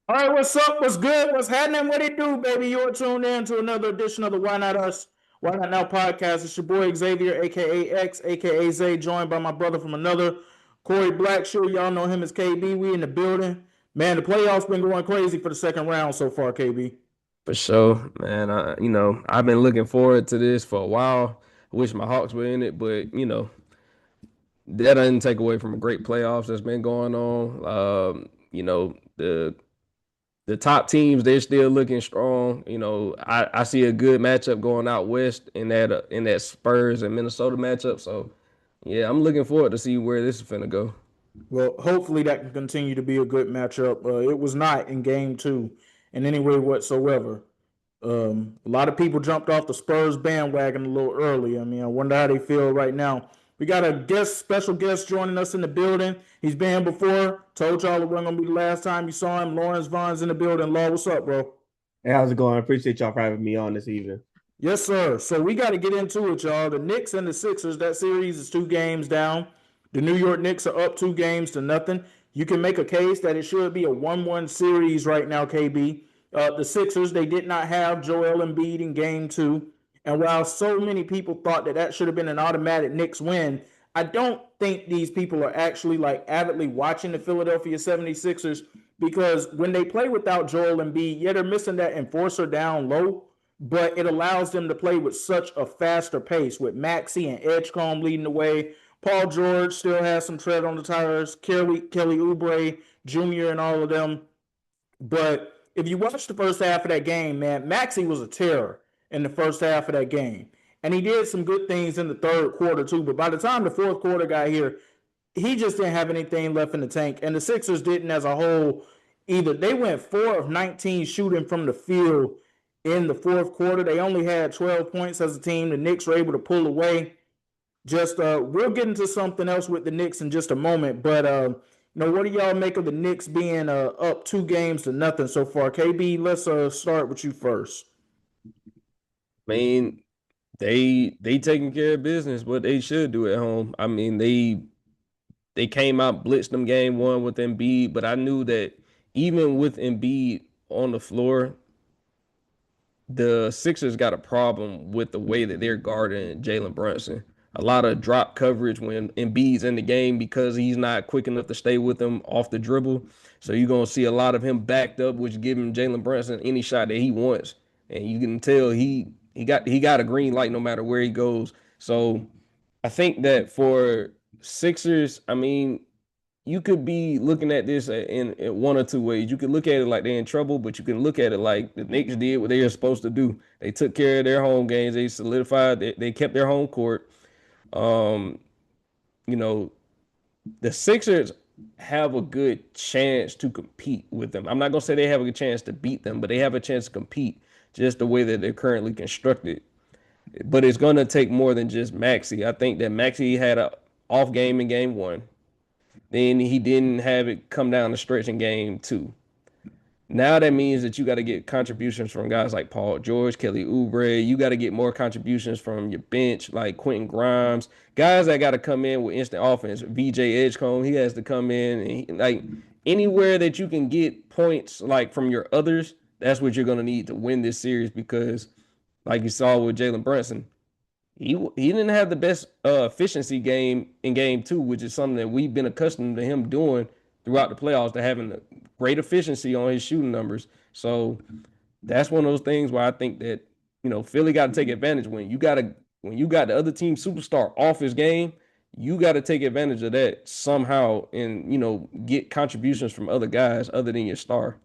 All right, what's up? What's good? What's happening? What it do, baby? You're tuned in to another edition of the Why Not Us, Why Not Now podcast. It's your boy Xavier, aka X, aka Zay, joined by my brother from another, Kory Blackshear. Y'all know him as KB. We in the building. Man, the playoffs been going crazy for the second round so far, KB. For sure, man. I've been looking forward to this for a while. I wish my Hawks were in it, but that doesn't take away from a great playoffs that's been going on. The top teams, they're still looking strong. I see a good matchup going out west in that Spurs and Minnesota matchup. So yeah, I'm looking forward to see where this is finna go. Well, hopefully that can continue to be a good matchup. It was not in game two in any way whatsoever. A lot of people jumped off the Spurs bandwagon a little early. I mean, I wonder how they feel right now. We got a special guest joining us in the building. He's been here before. Told y'all it wasn't gonna be the last time you saw him. Lawrence Vaughn's in the building. Law, what's up, bro? Hey, how's it going? I appreciate y'all for having me on this evening. Yes, sir. So we got to get into it, y'all. The Knicks and the Sixers. That series is 2 games down. The New York Knicks are up 2 games to nothing. You can make a case that it should be a 1-1 series right now, KB. The Sixers, they did not have Joel Embiid in game two. And while so many people thought that that should have been an automatic Knicks win, I don't think these people are actually like avidly watching the Philadelphia 76ers because when they play without Joel Embiid, yeah, they're missing that enforcer down low, but it allows them to play with such a faster pace with Maxey and Edgecombe leading the way. Paul George still has some tread on the tires. Kelly Oubre Jr. and all of them. But if you watch the first half of that game, man, Maxey was a terror in the first half of that game. And he did some good things in the third quarter, too. But by the time the fourth quarter got here, he just didn't have anything left in the tank. And the Sixers didn't as a whole either. They went 4 of 19 shooting from the field in the fourth quarter. They only had 12 points as a team. The Knicks were able to pull away. Just we'll get into something else with the Knicks in just a moment. But what do y'all make of the Knicks being up 2 games to nothing so far? KB, let's start with you first. I mean, they taking care of business, what they should do at home. I mean, they came out, blitzed them game one with Embiid, but I knew that even with Embiid on the floor, the Sixers got a problem with the way that they're guarding Jalen Brunson. A lot of drop coverage when Embiid's in the game because he's not quick enough to stay with him off the dribble. So you're gonna see a lot of him backed up, which giving Jalen Brunson any shot that he wants, and you can tell he got a green light no matter where he goes. So I think that for Sixers, I mean, you could be looking at this in one or two ways. You could look at it like they're in trouble, but you can look at it like the Knicks did what they were supposed to do. They took care of their home games. They solidified. They kept their home court. Um, you know, the Sixers have a good chance to compete with them. I'm not gonna say they have a good chance to beat them, but they have a chance to compete just the way that they're currently constructed. But it's gonna take more than just Maxey. I think that Maxey had a off game in game one. Then he didn't have it come down the stretch in game two. Now that means that you got to get contributions from guys like Paul George, Kelly Oubre. You got to get more contributions from your bench, like Quentin Grimes, guys that got to come in with instant offense. VJ Edgecombe, he has to come in and like anywhere that you can get points like from your others. That's what you're gonna need to win this series because, like you saw with Jalen Brunson, he didn't have the best efficiency game in game two, which is something that we've been accustomed to him doing throughout the playoffs, to having a great efficiency on his shooting numbers. So that's one of those things where I think that Philly got to take advantage when you got the other team superstar off his game. You got to take advantage of that somehow and get contributions from other guys other than your star.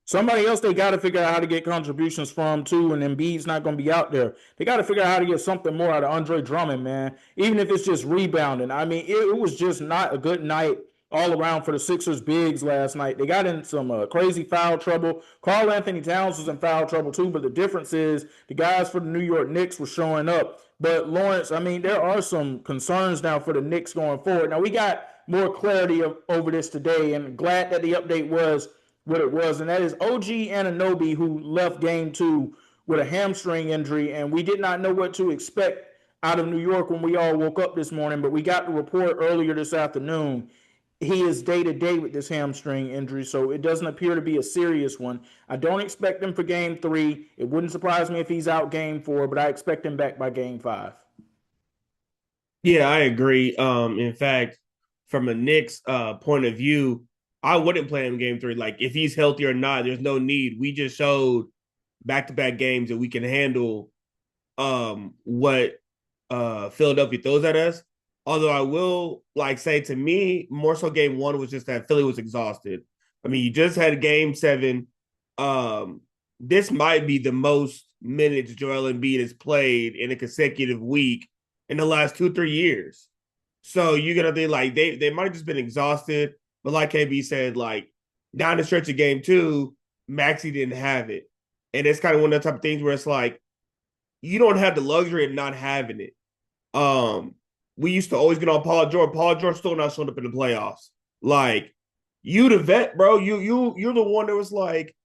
Somebody else they got to figure out how to get contributions from too, and Embiid's not going to be out there. They got to figure out how to get something more out of Andre Drummond, man. Even if it's just rebounding. I mean, it was just not a good night all around for the Sixers bigs last night. They got in some crazy foul trouble. Karl Anthony Towns was in foul trouble too, but the difference is the guys for the New York Knicks were showing up. But Lawrence, I mean, there are some concerns now for the Knicks going forward. Now we got more clarity over this today, and glad that the update was what it was, and that is OG Anunoby, who left game two with a hamstring injury, and we did not know what to expect out of New York when we all woke up this morning, but we got the report earlier this afternoon. he is day to day with this hamstring injury, so it doesn't appear to be a serious one. I don't expect him for game 3. It wouldn't surprise me if he's out game 4, but I expect him back by game 5. Yeah, I agree. In fact, from a Knicks point of view, I wouldn't play him game 3. Like if he's healthy or not, there's no need. We just showed back-to-back games that we can handle what Philadelphia throws at us. Although I will like say to me, more so game 1 was just that Philly was exhausted. I mean, you just had game 7. This might be the most minutes Joel Embiid has played in a consecutive week in the last 2-3 years. So you're gonna be like they might have just been exhausted, but like KB said, like down the stretch of game 2, Maxey didn't have it, and it's kind of one of the type of things where it's like you don't have the luxury of not having it. We used to always get on Paul George. Paul George still not showing up in the playoffs. Like you, the vet, bro. You're the one that was like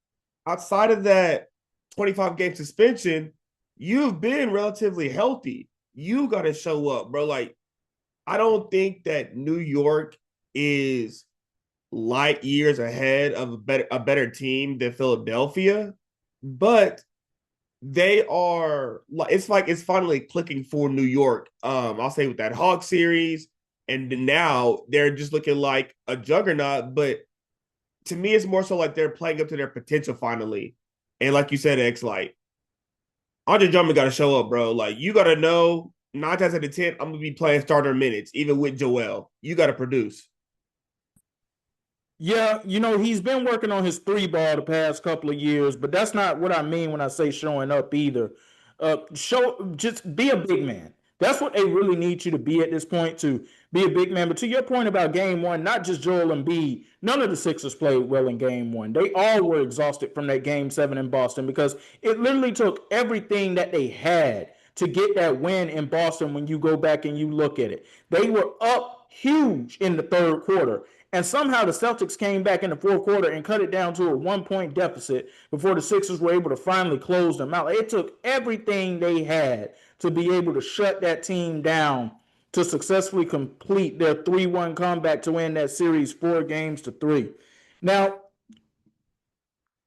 outside of that 25 game suspension, you've been relatively healthy. You got to show up, bro. Like I don't think that New York is light years ahead of a better team than Philadelphia, but they are it's like it's finally clicking for New York. I'll say with that Hawk series, and now they're just looking like a juggernaut. But to me, it's more so like they're playing up to their potential finally. And like you said, X, like Andre Drummond got to show up, bro. Like you got to know 9 times out of 10, I'm gonna be playing starter minutes, even with Joel. You got to produce. Yeah, he's been working on his 3 ball the past couple of years, but that's not what I mean when I say showing up either. Just be a big man. That's what they really need you to be at this point, to be a big man. But to your point about game 1, not just Joel Embiid, none of the Sixers played well in game 1. They all were exhausted from that game 7 in Boston because it literally took everything that they had to get that win in Boston when you go back and you look at it. They were up huge in the 3rd quarter. And somehow the Celtics came back in the 4th quarter and cut it down to a 1-point deficit before the Sixers were able to finally close them out. It took everything they had to be able to shut that team down to successfully complete their 3-1 comeback to win that series 4-3. Now,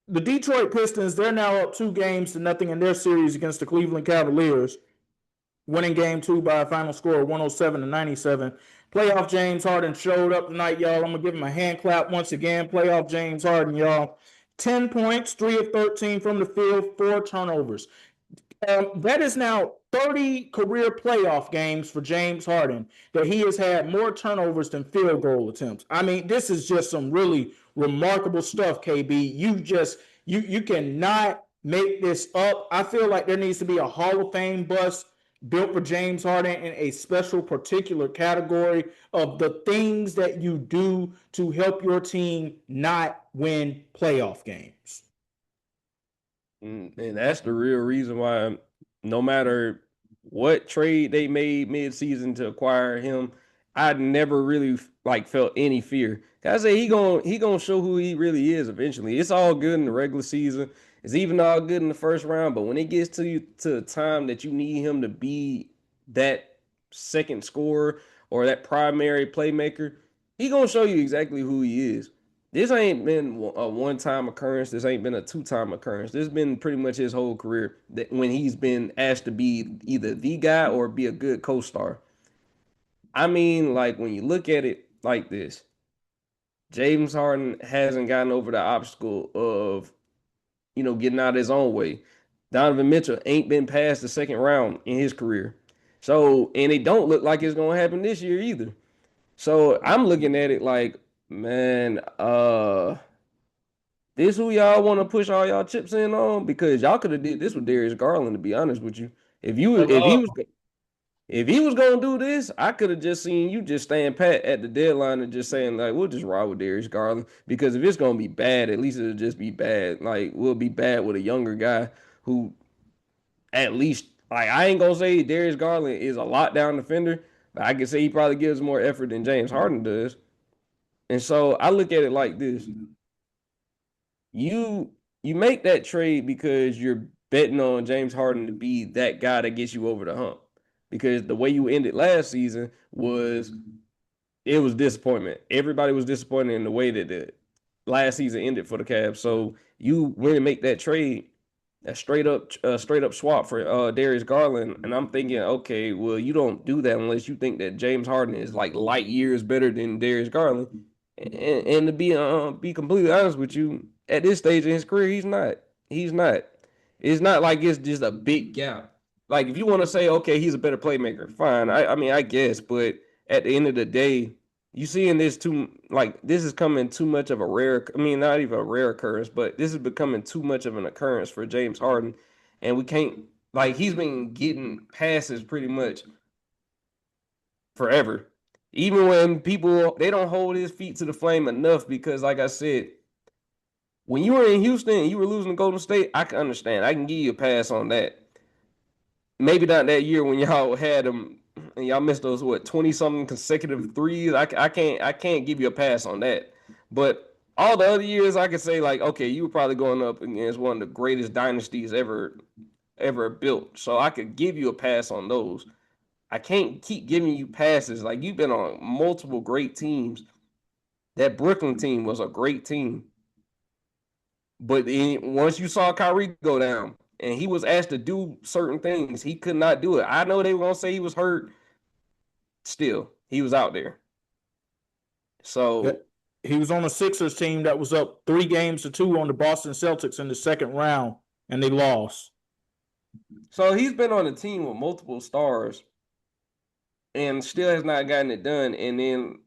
the Detroit Pistons, they're now up 2-0 in their series against the Cleveland Cavaliers, winning game 2 by a final score of 107-97. Playoff James Harden showed up tonight, y'all. I'm going to give him a hand clap once again. Playoff James Harden, y'all. 10 points, 3 of 13 from the field, 4 turnovers. That is now 30 career playoff games for James Harden that he has had more turnovers than field goal attempts. I mean, this is just some really remarkable stuff, KB. You cannot make this up. I feel like there needs to be a Hall of Fame bus built for James Harden in a special particular category of the things that you do to help your team not win playoff games. And that's the real reason why no matter what trade they made mid-season to acquire him, I never really felt any fear. I say he gonna show who he really is eventually. It's all good in the regular season. It's even all good in the first round, but when it gets to the time that you need him to be that second scorer or that primary playmaker, he gonna show you exactly who he is. This ain't been a one-time occurrence. This ain't been a 2-time occurrence. This has been pretty much his whole career that when he's been asked to be either the guy or be a good co-star. I mean, like when you look at it like this, James Harden hasn't gotten over the obstacle of, getting out of his own way. Donovan Mitchell ain't been past the second round in his career. So, and it don't look like it's going to happen this year either. So I'm looking at it like, man, this who y'all want to push all y'all chips in on? Because y'all could have did this with Darius Garland, to be honest with you. If he was gonna do this, I could have just seen you just staying pat at the deadline and just saying like, we'll just ride with Darius Garland. Because if it's gonna be bad, at least it'll just be bad. Like we'll be bad with a younger guy who, at least, like I ain't gonna say Darius Garland is a lockdown defender, but I can say he probably gives more effort than James Harden does. And so I look at it like this: you make that trade because you're betting on James Harden to be that guy that gets you over the hump. Because the way you ended last season was it was disappointment. Everybody was disappointed in the way that the last season ended for the Cavs. So you went and make that trade, a straight up swap for Darius Garland, and I'm thinking, okay, well, you don't do that unless you think that James Harden is like light years better than Darius Garland. And to be completely honest with you, at this stage in his career, he's not. He's not. It's not like it's just a big gap. Like if you want to say, okay, he's a better playmaker, fine. I mean, I guess, but at the end of the day, you seeing this too, like this is coming too much of a rare. I mean, not even a rare occurrence, but this is becoming too much of an occurrence for James Harden, and we can't like he's been getting passes pretty much forever. Even when people they don't hold his feet to the flame enough because, like I said, when you were in Houston and you were losing to Golden State, I can understand. I can give you a pass on that. Maybe not that year when y'all had them and y'all missed those 20 something consecutive threes. I can't give you a pass on that. But all the other years I could say like, okay, you were probably going up against one of the greatest dynasties ever built. So I could give you a pass on those. I can't keep giving you passes. Like you've been on multiple great teams. That Brooklyn team was a great team. But once you saw Kyrie go down and he was asked to do certain things, he could not do it. I know they were going to say he was hurt. Still, he was out there. So he was on a Sixers team that was up 3-2 on the Boston Celtics in the second round, and they lost. So he's been on a team with multiple stars and still has not gotten it done. And then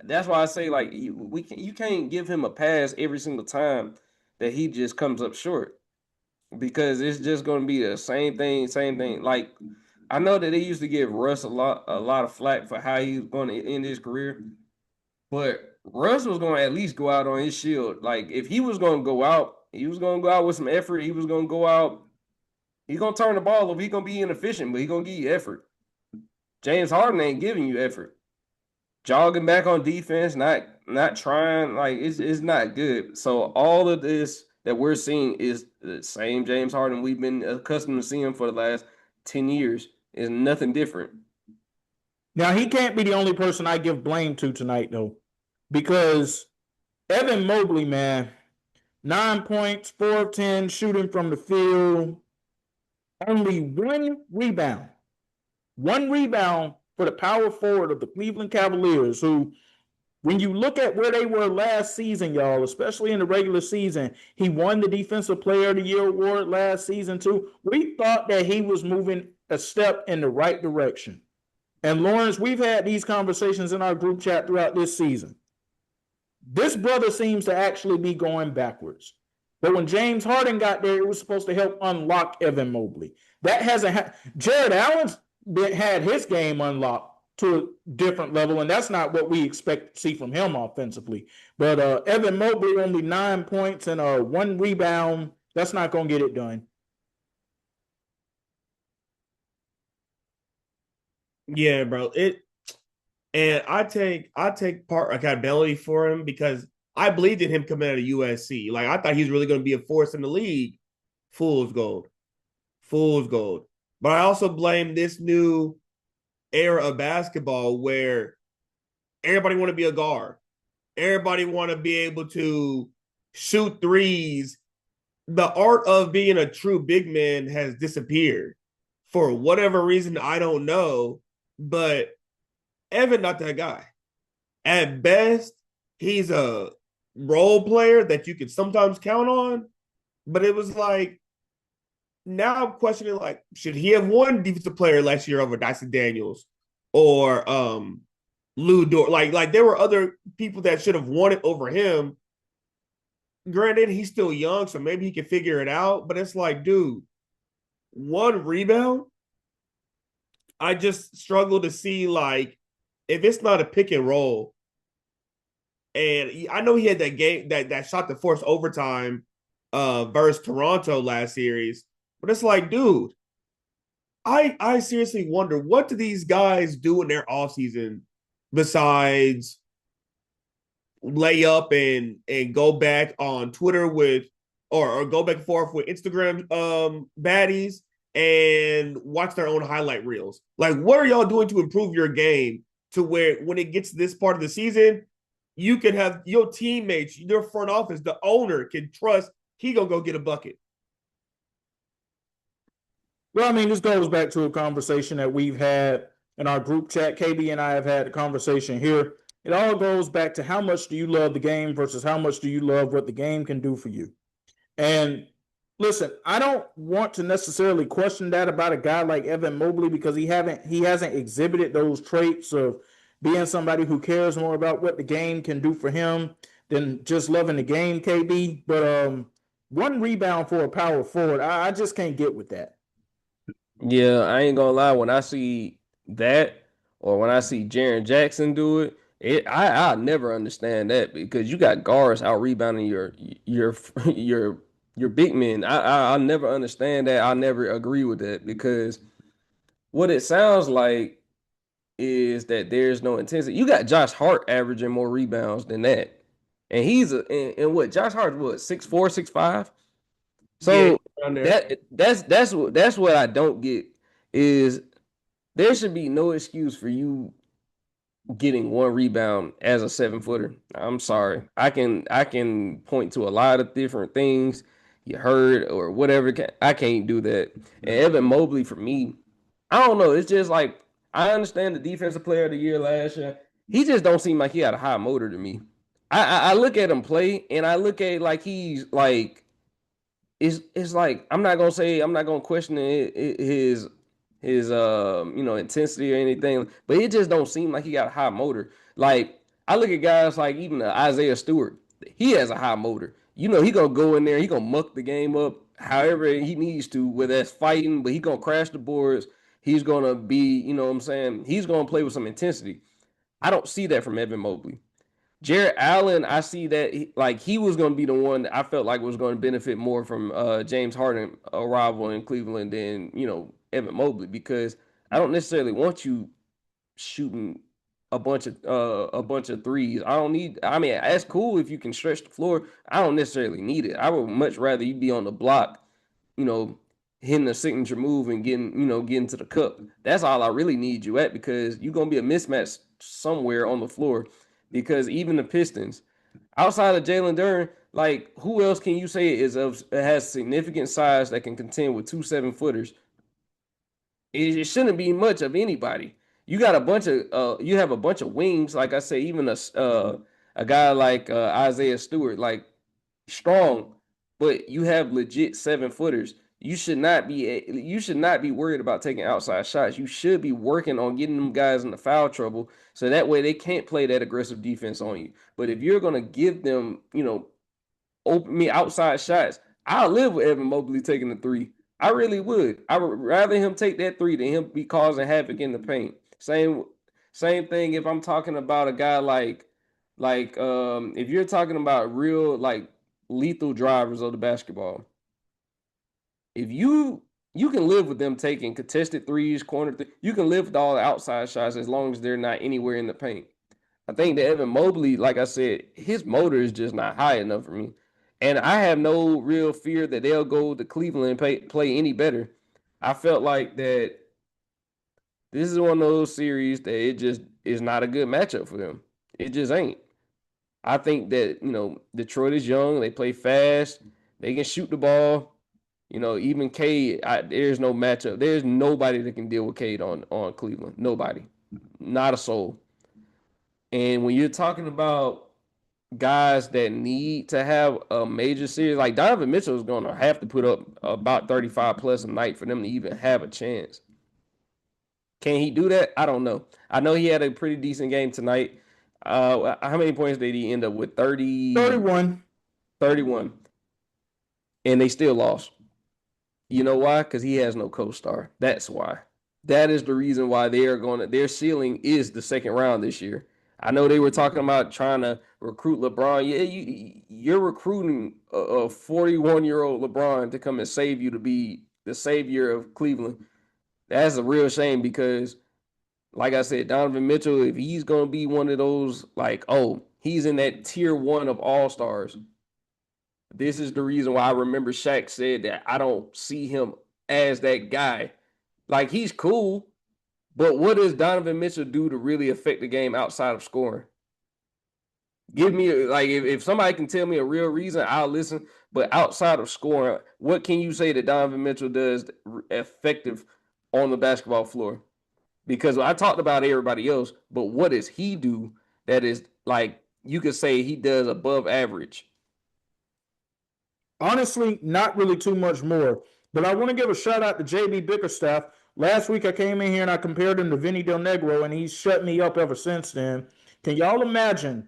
that's why I say like you can't give him a pass every single time that he just comes up short because it's just going to be the same thing. Like I know that they used to give Russ a lot of flack for how he was going to end his career, but Russ was going to at least go out on his shield. Like if he was going to go out, he was going to go out with some effort. He was going to go out. He's going to turn the ball over. He's going to be inefficient, but he's going to give you effort. James Harden ain't giving you effort. Jogging back on defense, not trying, like it's not good. So all of this that we're seeing is the same James Harden we've been accustomed to seeing for the last 10 years. Is nothing different. Now he can't be the only person I give blame to tonight though, because Evan Mobley, man, 9 points, 4 of 10 shooting from the field, only 1 rebound. 1 rebound for the power forward of the Cleveland Cavaliers, who, when you look at where they were last season, y'all, especially in the regular season, he won the Defensive Player of the Year award last season, too. We thought that he was moving a step in the right direction. And Lawrence, we've had these conversations in our group chat throughout this season. This brother seems to actually be going backwards. But when James Harden got there, it was supposed to help unlock Evan Mobley. That hasn't happened. Jared Allen's had his game unlocked to a different level, and that's not what we expect to see from him offensively. But Evan Mobley, only 9 points and 1 rebound, that's not going to get it done. Yeah, bro. And I take part accountability for him because I believed in him coming out of USC. Like I thought he was really going to be a force in the league. Fool's gold. But I also blame this new era of basketball where everybody want to be a guard. Everybody want to be able to shoot threes. The art of being a true big man has disappeared for whatever reason. I don't know, but Evan not that guy. At best, he's a role player that you can sometimes count on, but it was like, now I'm questioning, like, should he have won defensive player last year over Dyson Daniels or Lou Dort? Like there were other people that should have won it over him. Granted, he's still young, so maybe he can figure it out. But it's like, dude, 1 rebound. I just struggle to see, like, if it's not a pick and roll. And I know he had that game that shot to force overtime versus Toronto last series. But it's like, dude, I seriously wonder, what do these guys do in their offseason besides lay up and go back on Twitter with or go back and forth with Instagram baddies and watch their own highlight reels? Like, what are y'all doing to improve your game to where when it gets to this part of the season, you can have your teammates, your front office, the owner can trust he gonna go get a bucket. Well, I mean, this goes back to a conversation that we've had in our group chat. KB and I have had a conversation here. It all goes back to how much do you love the game versus how much do you love what the game can do for you. And listen, I don't want to necessarily question that about a guy like Evan Mobley because he hasn't exhibited those traits of being somebody who cares more about what the game can do for him than just loving the game, KB. But one rebound for a power forward, I just can't get with that. Yeah, I ain't gonna lie. When I see that, or when I see Jaren Jackson do I never understand that because you got guards out rebounding your your big men. I never understand that. I never agree with that because what it sounds like is that there's no intensity. You got Josh Hart averaging more rebounds than that, and and what Josh Hart's what 6'4", 6'5". So that's what I don't get is there should be no excuse for you getting one rebound as a 7-footer. I'm sorry. I can point to a lot of different things you heard or whatever. I can't do that. And Evan Mobley for me, I don't know. It's just like I understand the defensive player of the year last year. He just don't seem like he had a high motor to me. I look at him play and I look at like he's like it's like I'm not gonna question his intensity or anything, but it just don't seem like he got a high motor. Like I look at guys like even Isaiah Stewart, he has a high motor. You know he gonna go in there, he gonna muck the game up however he needs to, whether that's fighting, but he gonna crash the boards. He's gonna be, you know what I'm saying? He's gonna play with some intensity. I don't see that from Evan Mobley. Jarrett Allen, I see that he was going to be the one that I felt like was going to benefit more from James Harden arrival in Cleveland than Evan Mobley because I don't necessarily want you shooting a bunch of threes. I don't need. I mean, that's cool if you can stretch the floor. I don't necessarily need it. I would much rather you be on the block, you know, hitting a signature move and getting to the cup. That's all I really need you at because you're gonna be a mismatch somewhere on the floor. Because even the Pistons, outside of Jalen Duren, like who else can you say has significant size that can contend with 2 7-footers? It shouldn't be much of anybody. You got you have a bunch of wings, like I say, even a guy like Isaiah Stewart, like strong, but you have legit 7-footers. You should not be worried about taking outside shots. You should be working on getting them guys into foul trouble so that way they can't play that aggressive defense on you. But if you're gonna give them, open me outside shots, I'll live with Evan Mobley taking the three. I really would. I would rather him take that three than him be causing havoc in the paint. Same thing if I'm talking about a guy like if you're talking about real like lethal drivers of the basketball. If you can live with them taking contested threes, you can live with all the outside shots as long as they're not anywhere in the paint. I think that Evan Mobley, like I said, his motor is just not high enough for me. And I have no real fear that they'll go to Cleveland and play any better. I felt like that this is one of those series that it just is not a good matchup for them. It just ain't. I think that, Detroit is young. They play fast. They can shoot the ball. Even Cade, there's no matchup. There's nobody that can deal with Cade on Cleveland. Nobody. Not a soul. And when you're talking about guys that need to have a major series, like Donovan Mitchell is going to have to put up about 35 plus a night for them to even have a chance. Can he do that? I don't know. I know he had a pretty decent game tonight. How many points did he end up with? 31. 31. And they still lost. You know why? Because he has no co-star. That's why. That is the reason why their ceiling is the second round this year. I know they were talking about trying to recruit LeBron. Yeah, you're recruiting a 41-year-old LeBron to come and save you to be the savior of Cleveland. That's a real shame because, like I said, Donovan Mitchell, if he's going to be one of those, like, he's in that tier 1 of all-stars. This is the reason why I remember Shaq said that I don't see him as that guy. Like, he's cool, But what does Donovan Mitchell do to really affect the game outside of scoring? Give me like if somebody can tell me a real reason, I'll listen. But outside of scoring, what can you say that Donovan Mitchell does effective on the basketball floor? Because I talked about everybody else, but what does he do that is like you could say he does above average? Honestly, not really too much more. But I want to give a shout out to JB Bickerstaff. Last week I came in here and I compared him to Vinny Del Negro, and he's shut me up ever since then. Can y'all imagine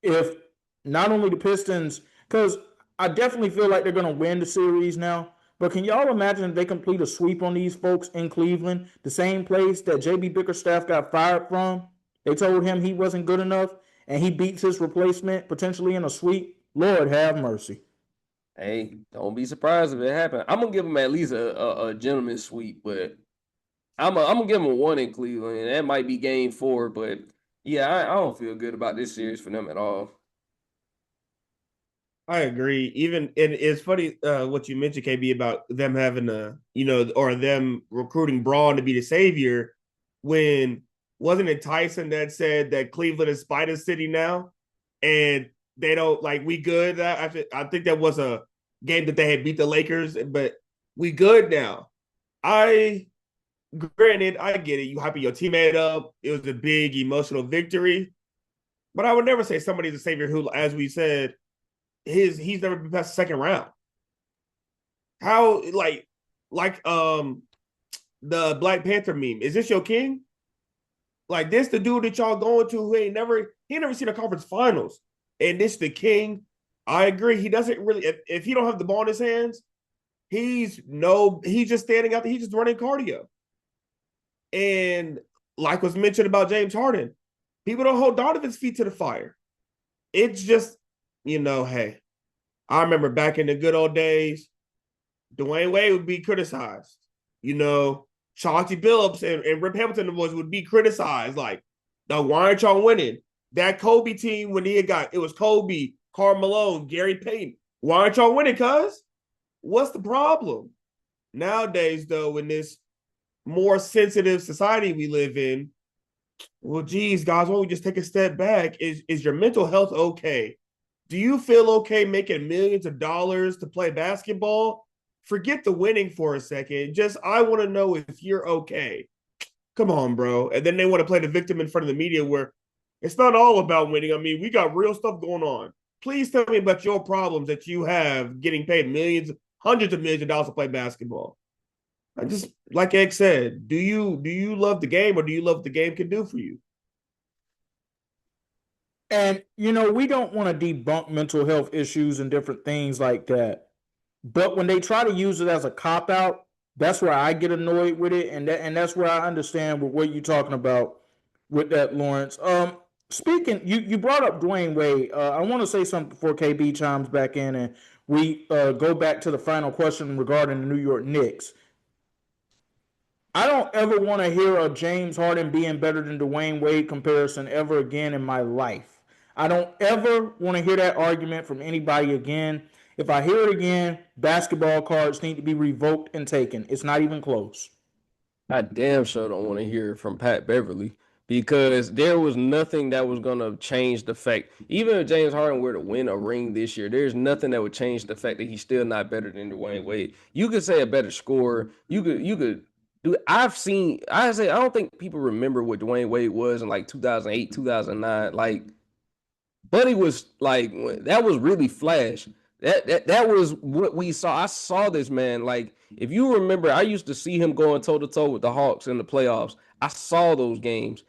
if not only the Pistons, because I definitely feel like they're going to win the series now, but can y'all imagine if they complete a sweep on these folks in Cleveland, the same place that JB Bickerstaff got fired from? They told him he wasn't good enough, and he beats his replacement potentially in a sweep. Lord have mercy. Hey, don't be surprised if it happens. I'm gonna give him at least a gentleman's sweep, but I'm gonna give him a 1 in Cleveland, and that might be game 4. But yeah, I don't feel good about this series for them at all. I agree. Even and it's funny what you mentioned, KB, about them having or them recruiting Braun to be the savior. When wasn't it Tyson that said that Cleveland is Spider City now, and they don't like we good. I think that was a game that they had beat the Lakers, but we good now. I Granted, I get it. You hyping your teammate up. It was a big emotional victory, but I would never say somebody's a savior who, as we said, he's never been past the second round. How the Black Panther meme? Is this your king? Like this the dude that y'all going to who he never seen a conference finals, and this the king. I agree. He doesn't really if he don't have the ball in his hands, he's just standing out there. He's just running cardio. And like was mentioned about James Harden, people don't hold Donovan's feet to the fire. It's just hey, I remember back in the good old days, Dwayne Wade would be criticized. Chauncey Billups and Rip Hamilton would be criticized. Like, no, why aren't y'all winning? That Kobe team when it was Kobe, Karl Malone, Gary Payton. Why aren't y'all winning, cuz? What's the problem? Nowadays, though, in this more sensitive society we live in, well, geez, guys, why don't we just take a step back? Is your mental health okay? Do you feel okay making millions of dollars to play basketball? Forget the winning for a second. Just, I want to know if you're okay. Come on, bro. And then they want to play the victim in front of the media where it's not all about winning. I mean, we got real stuff going on. Please tell me about your problems that you have getting paid millions, hundreds of millions of dollars to play basketball. I just, like X said, do you love the game or do you love what the game can do for you? And, we don't want to debunk mental health issues and different things like that. But when they try to use it as a cop out, that's where I get annoyed with it, and that's where I understand what you're talking about with that, Lawrence. Speaking, you brought up Dwayne Wade. I want to say something before KB chimes back in, and we go back to the final question regarding the New York Knicks. I don't ever want to hear a James Harden being better than Dwayne Wade comparison ever again in my life. I don't ever want to hear that argument from anybody again. If I hear it again, basketball cards need to be revoked and taken. It's not even close. I damn sure don't want to hear it from Pat Beverly because there was nothing that was going to change the fact. Even if James Harden were to win a ring this year, there's nothing that would change the fact that he's still not better than Dwayne Wade. You could say a better scorer. You could do. I don't think people remember what Dwayne Wade was in like 2008, 2009. Like, Buddy was like that was really flash. That was what we saw. I saw this man. Like, if you remember, I used to see him going toe to toe with the Hawks in the playoffs. I saw those games.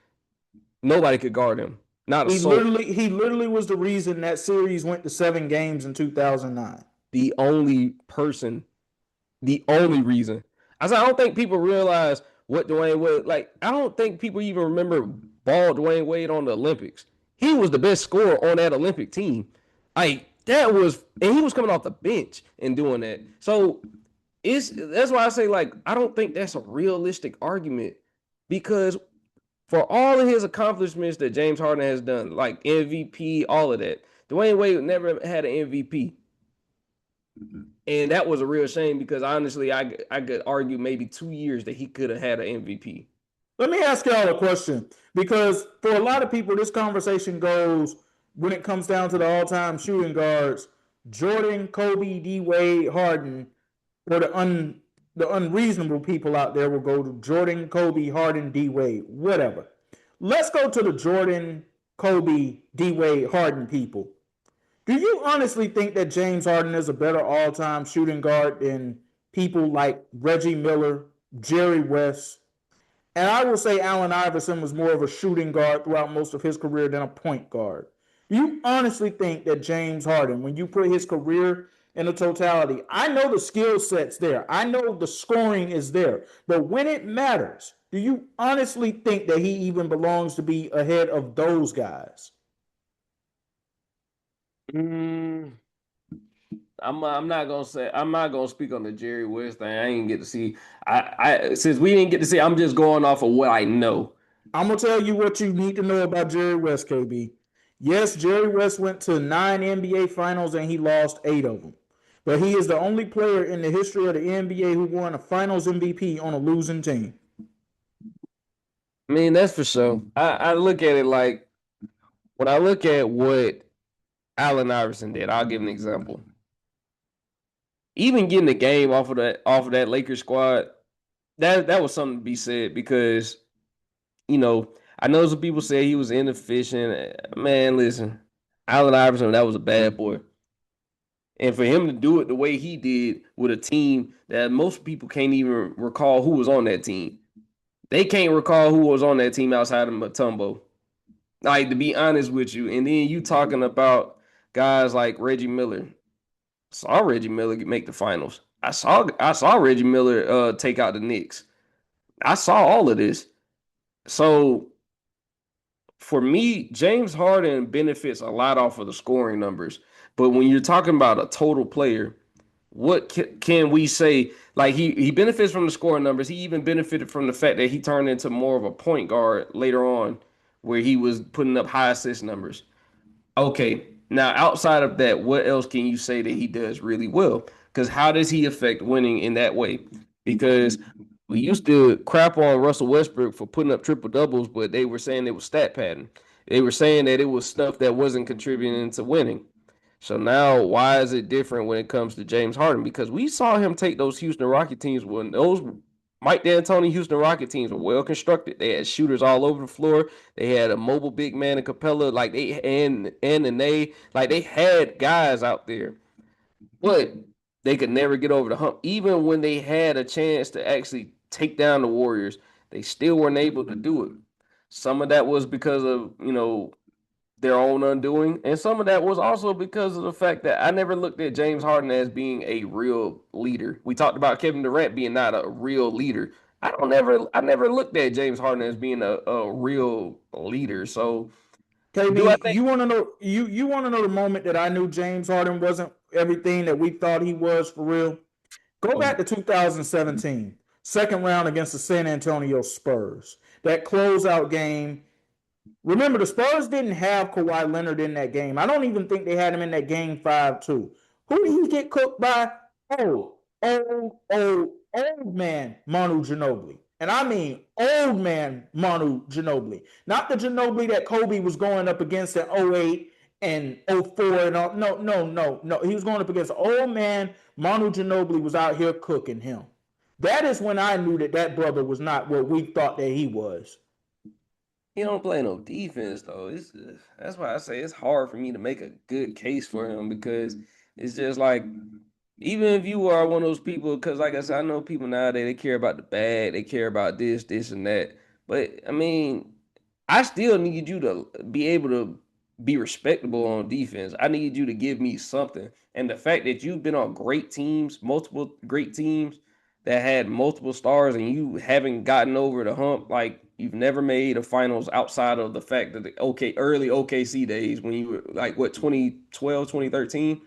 Nobody could guard him. Not a soul. He literally was the reason that series went to 7 games in 2009. The only person, the only reason. I said, I don't think people realize what Dwayne Wade like. I don't think people even remember bald Dwayne Wade on the Olympics. He was the best scorer on that Olympic team. Like, and he was coming off the bench and doing that. So that's why I say, like, I don't think that's a realistic argument because for all of his accomplishments that James Harden has done, like MVP, all of that, Dwayne Wade never had an MVP. And that was a real shame because honestly, I could argue maybe 2 years that he could have had an MVP. Let me ask y'all a question because for a lot of people, this conversation goes when it comes down to the all-time shooting guards: Jordan, Kobe, D. Wade, Harden, or the unreasonable people out there will go to Jordan, Kobe, Harden, D. Wade, whatever. Let's go to the Jordan, Kobe, D. Wade, Harden people. Do you honestly think that James Harden is a better all-time shooting guard than people like Reggie Miller, Jerry West, and I will say Allen Iverson was more of a shooting guard throughout most of his career than a point guard? Do you honestly think that James Harden, when you put his career in a totality, I know the skill set's there, I know the scoring is there, but when it matters, do you honestly think that he even belongs to be ahead of those guys? Mm, I'm not gonna say I'm not gonna speak on the Jerry West thing. I didn't get to see. I since we didn't get to see, I'm just going off of what I know. I'm gonna tell you what you need to know about Jerry West, KB. Yes, Jerry West went to 9 NBA finals and he lost 8 of them. But he is the only player in the history of the NBA who won a finals MVP on a losing team. I mean, that's for sure. I look at it like when I look at what Allen Iverson did, I'll give an example. Even getting the game off of that Lakers squad, that was something to be said because I know some people say he was inefficient. Man, listen, Allen Iverson, that was a bad boy. And for him to do it the way he did with a team that most people can't even recall who was on that team. They can't recall who was on that team outside of Mutombo. Like, to be honest with you. And then you talking about guys like Reggie Miller. Saw Reggie Miller make the finals. I saw Reggie Miller take out the Knicks. I saw all of this. So for me, James Harden benefits a lot off of the scoring numbers. But when you're talking about a total player, what can we say? Like he benefits from the scoring numbers. He even benefited from the fact that he turned into more of a point guard later on, where he was putting up high assist numbers. Okay, now outside of that, what else can you say that he does really well? Because how does he affect winning in that way? Because we used to crap on Russell Westbrook for putting up triple doubles, but they were saying it was stat pattern. They were saying that it was stuff that wasn't contributing to winning. So now, why is it different when it comes to James Harden? Because we saw him take those Houston Rocket teams when those Mike D'Antoni Houston Rocket teams were well constructed. They had shooters all over the floor. They had a mobile big man in Capella, like they had guys out there, but they could never get over the hump. Even when they had a chance to actually take down the Warriors, they still weren't able to do it. Some of that was because of their own undoing. And some of that was also because of the fact that I never looked at James Harden as being a real leader. We talked about Kevin Durant being not a real leader. I never looked at James Harden as being a real leader. So do I KB, think you want to know the moment that I knew James Harden wasn't everything that we thought he was for real? Go back to 2017, second round against the San Antonio Spurs. That closeout game. Remember, the Spurs didn't have Kawhi Leonard in that game. I don't even think they had him in that game 5-2. Who did he get cooked by? Old man Manu Ginobili. And I mean old man Manu Ginobili. Not the Ginobili that Kobe was going up against in 08 and 04 and all. No. He was going up against old man Manu Ginobili was out here cooking him. That is when I knew that that brother was not what we thought that he was. he don't play no defense though? That's why I say it's hard for me to make a good case for him because it's just like even if you are one of those people, because like I said, I know people nowadays they care about the bag, they care about this, and that. But I mean, I still need you to be able to be respectable on defense. I need you to give me something. And the fact that you've been on great teams, multiple great teams that had multiple stars, and you haven't gotten over the hump, like you've never made a finals outside of the fact that early OKC days when you were like what 2012, 2013,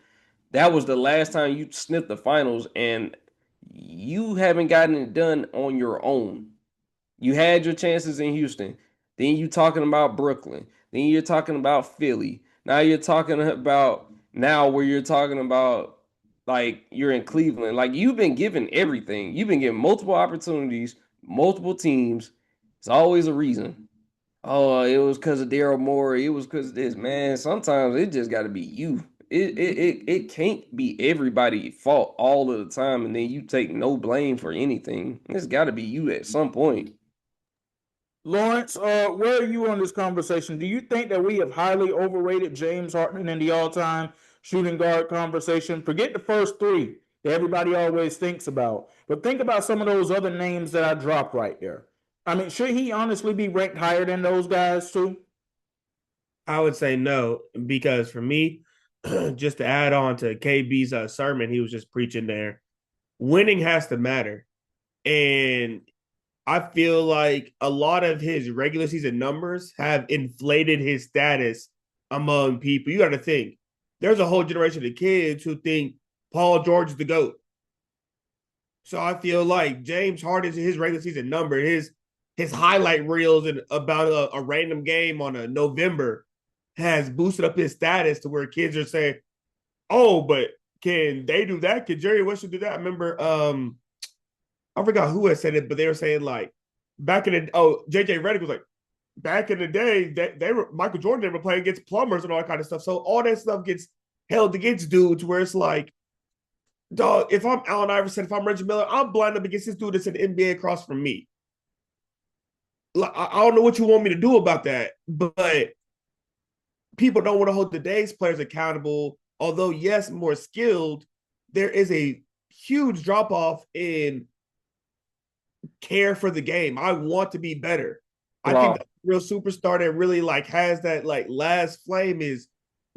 that was the last time you sniffed the finals, and you haven't gotten it done on your own. You had your chances in Houston. Then you talking about Brooklyn. Then you're talking about Philly. Now you're talking about now where you're talking about like you're in Cleveland. Like you've been given everything. You've been given multiple opportunities, multiple teams, It's always a reason. Oh, it was because of Daryl Morey. It was because of this. Man, sometimes it just got to be you. It can't be everybody's fault all of the time, and then you take no blame for anything. It's got to be you at some point. Lawrence, where are you on this conversation? Do you think that we have highly overrated James Harden in the all-time shooting guard conversation? Forget the first three that everybody always thinks about, but think about some of those other names that I dropped right there. I mean, should he honestly be ranked higher than those guys too? I would say no, because for me, just to add on to KB's sermon, he was just preaching there. Winning has to matter. And I feel like a lot of his regular season numbers have inflated his status among people. You got to think there's a whole generation of kids who think Paul George is the GOAT. So I feel like James Harden's his regular season number, his highlight reels and about a random game on a November has boosted up his status to where kids are saying, "Oh, but can they do that? Can Jerry West do that?" I remember I forgot who had said it, but they were saying like back in the JJ Redick was like back in the day that they were Michael Jordan they were playing against plumbers and all that kind of stuff. So all that stuff gets held against dudes where it's like, dog, if I'm Allen Iverson, if I'm Reggie Miller, I'm blind up against this dude that's in the NBA across from me. Like, I don't know what you want me to do about that, but people don't want to hold today's players accountable. Although, yes, more skilled, there is a huge drop off in care for the game. I want to be better. I think the real superstar that really like has that like last flame is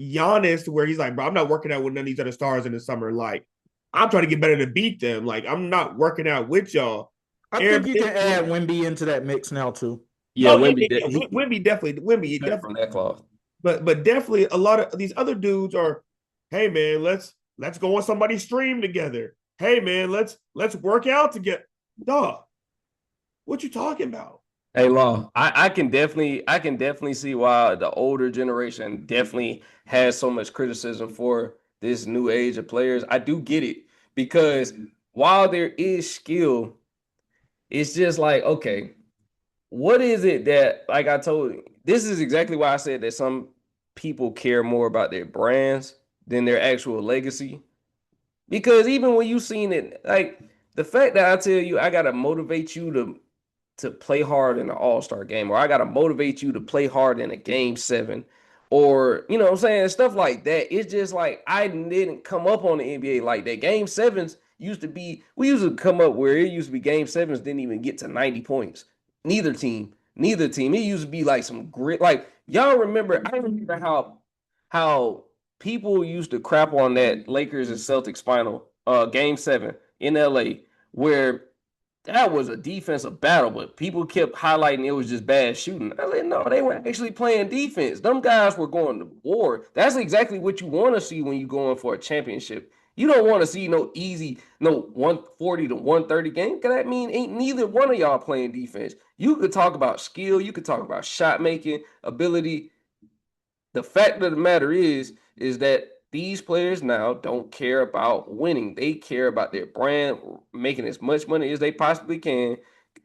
Giannis, where he's like, bro, I'm not working out with none of these other stars in the summer. Like, I'm trying to get better to beat them. Like, I'm not working out with y'all. I think you can add Wemby into that mix now too. Yeah, Wemby definitely from that cloth. But definitely a lot of these other dudes are, hey man, let's go on somebody's stream together. Hey man, let's work out together. Dog, what you talking about? Hey, Law, I can definitely see why the older generation definitely has so much criticism for this new age of players. I do get it because while there is skill, it's just like, okay, what is it that, like I told you, this is exactly why I said that some people care more about their brands than their actual legacy. Because even when you seen it, like the fact that I tell you I gotta motivate you to play hard in an all-star game, or I gotta motivate you to play hard in a game 7, or you know what I'm saying, stuff like that. It's just like I didn't come up on the NBA like that. Game 7s used to be, we used to come up where it used to be game 7s didn't even get to 90 points. Neither team. It used to be like some grit. Like y'all remember, I remember how people used to crap on that Lakers and Celtics final, game 7 in LA, where that was a defensive battle, but people kept highlighting it was just bad shooting. I said, no, they were actually playing defense. Them guys were going to war. That's exactly what you want to see when you're going for a championship. You don't want to see no easy, no 140 to 130 game, because that mean ain't neither one of y'all playing defense. You could talk about skill, you could talk about shot making, ability. The fact of the matter is that these players now don't care about winning. They care about their brand, making as much money as they possibly can.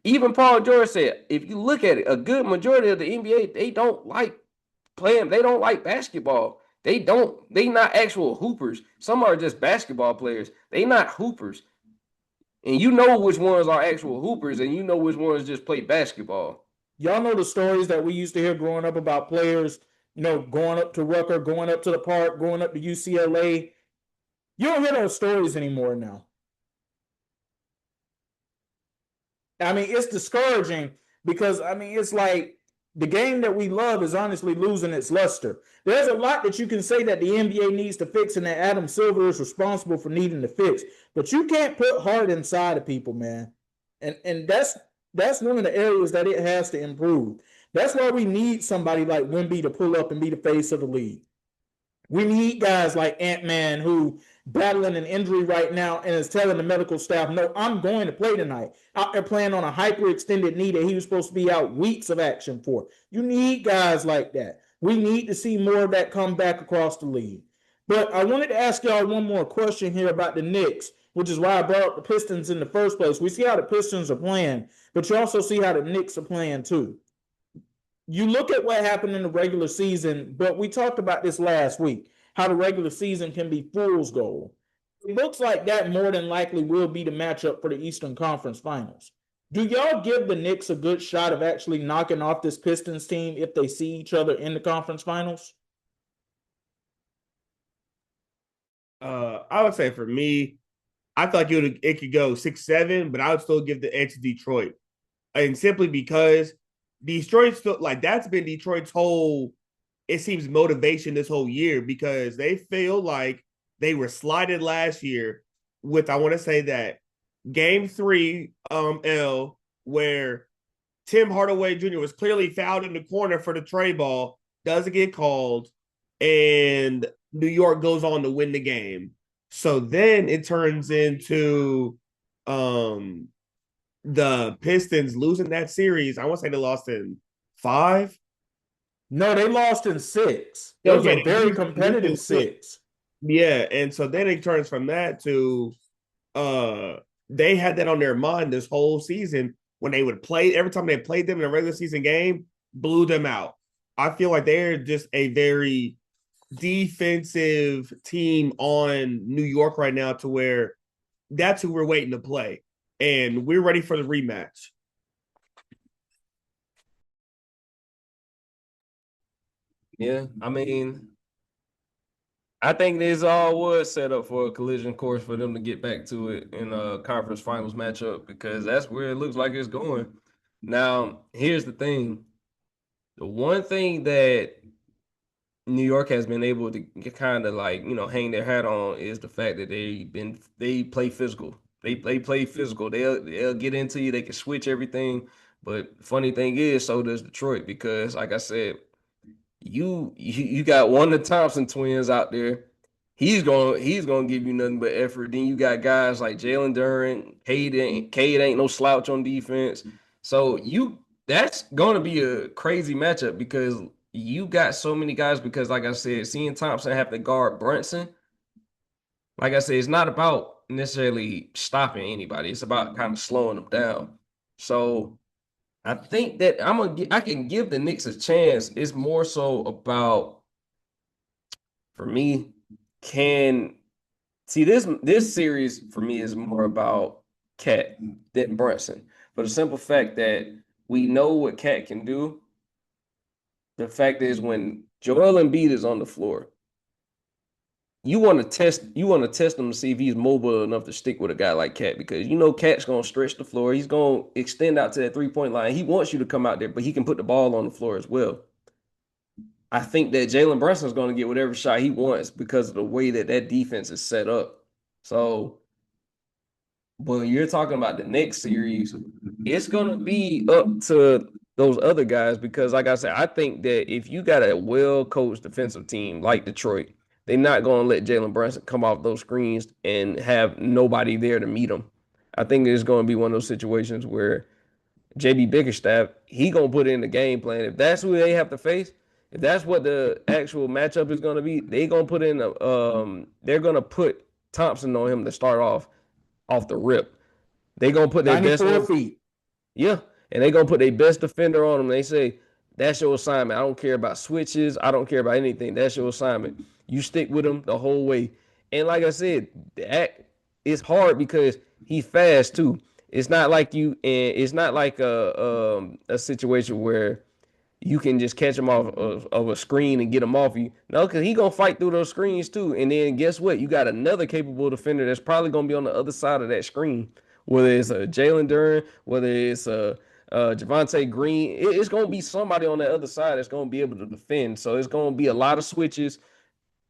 Even Paul George said, if you look at it, a good majority of the NBA, they don't like playing. They don't like basketball. They not actual hoopers. Some are just basketball players. They not hoopers. And you know which ones are actual hoopers and you know which ones just play basketball. Y'all know the stories that we used to hear growing up about players, going up to Rucker, going up to the park, going up to UCLA. You don't hear those stories anymore now. I mean, it's discouraging because, I mean, it's like the game that we love is honestly losing its luster. There's a lot that you can say that the NBA needs to fix and that Adam Silver is responsible for needing to fix. But you can't put heart inside of people, man. And that's one of the areas that it has to improve. That's why we need somebody like Wemby to pull up and be the face of the league. We need guys like Ant-Man who battling an injury right now and is telling the medical staff, no, I'm going to play tonight. Out there playing on a hyperextended knee that he was supposed to be out weeks of action for. You need guys like that. We need to see more of that come back across the league. But I wanted to ask y'all one more question here about the Knicks. which is why I brought up the Pistons in the first place. We see how the Pistons are playing, but you also see how the Knicks are playing too. You look at what happened in the regular season, but we talked about this last week, how the regular season can be fool's gold. It looks like that more than likely will be the matchup for the Eastern Conference Finals. Do y'all give the Knicks a good shot of actually knocking off this Pistons team if they see each other in the conference finals? I would say for me, I feel like it could go 6-7, but I would still give the edge to Detroit, and simply because Detroit's still like that's been Detroit's whole. It seems motivation this whole year because they feel like they were slided last year with I want to say that game 3 L where Tim Hardaway Jr. was clearly fouled in the corner for the tray ball, doesn't get called, and New York goes on to win the game. So then it turns into the Pistons losing that series. I want to say they lost in 5. No, they lost in 6. It was Okay, a very competitive 6. Yeah, and so then it turns from that to they had that on their mind this whole season when they would play every time they played them in a regular season game, blew them out. I feel like they're just a very defensive team on New York right now to where that's who we're waiting to play. And we're ready for the rematch. Yeah, I mean, I think this all was set up for a collision course for them to get back to it in a conference finals matchup because that's where it looks like it's going. Now, here's the thing. The one thing that New York has been able to kind of like, hang their hat on is the fact that they play physical. They play physical. They'll get into you, they can switch everything. But funny thing is, so does Detroit because like I said, you got one of the Thompson twins out there. He's gonna give you nothing but effort. Then you got guys like Jalen Duren, Cade ain't no slouch on defense. So that's gonna be a crazy matchup because you got so many guys. Because like I said, seeing Thompson have to guard Brunson, like I said, it's not about necessarily stopping anybody. It's about kind of slowing them down. So I think that I can give the Knicks a chance. It's more so about for me, can see this series for me is more about Cat than Brunson. For the simple fact that we know what Cat can do. The fact is when Joel Embiid is on the floor, you want to test him to see if he's mobile enough to stick with a guy like Cat because Cat's gonna stretch the floor. He's gonna extend out to that 3-point line. He wants you to come out there, but he can put the ball on the floor as well. I think that Jalen Brunson's gonna get whatever shot he wants because of the way that defense is set up. So when you're talking about the next series, it's gonna be up to those other guys because, like I said, I think that if you got a well-coached defensive team like Detroit, they're not going to let Jalen Brunson come off those screens and have nobody there to meet him. I think it's going to be one of those situations where JB Bickerstaff, he going to put in the game plan. If that's who they have to face, if that's what the actual matchup is going to be, they're going to put Thompson on him to start off the rip. They're going to put their best 94 feet. Yeah. And they're going to put their best defender on them. They say, that's your assignment. I don't care about switches. I don't care about anything. That's your assignment. You stick with him the whole way. And like I said, it's hard because he's fast too. It's not like it's not like a situation where you can just catch him off of a screen and get him off you. No, because he's going to fight through those screens too. And then guess what? You got another capable defender that's probably going to be on the other side of that screen. Whether it's a Jalen Duren, whether it's a Javonte Green, it's going to be somebody on the other side that's going to be able to defend. So it's going to be a lot of switches.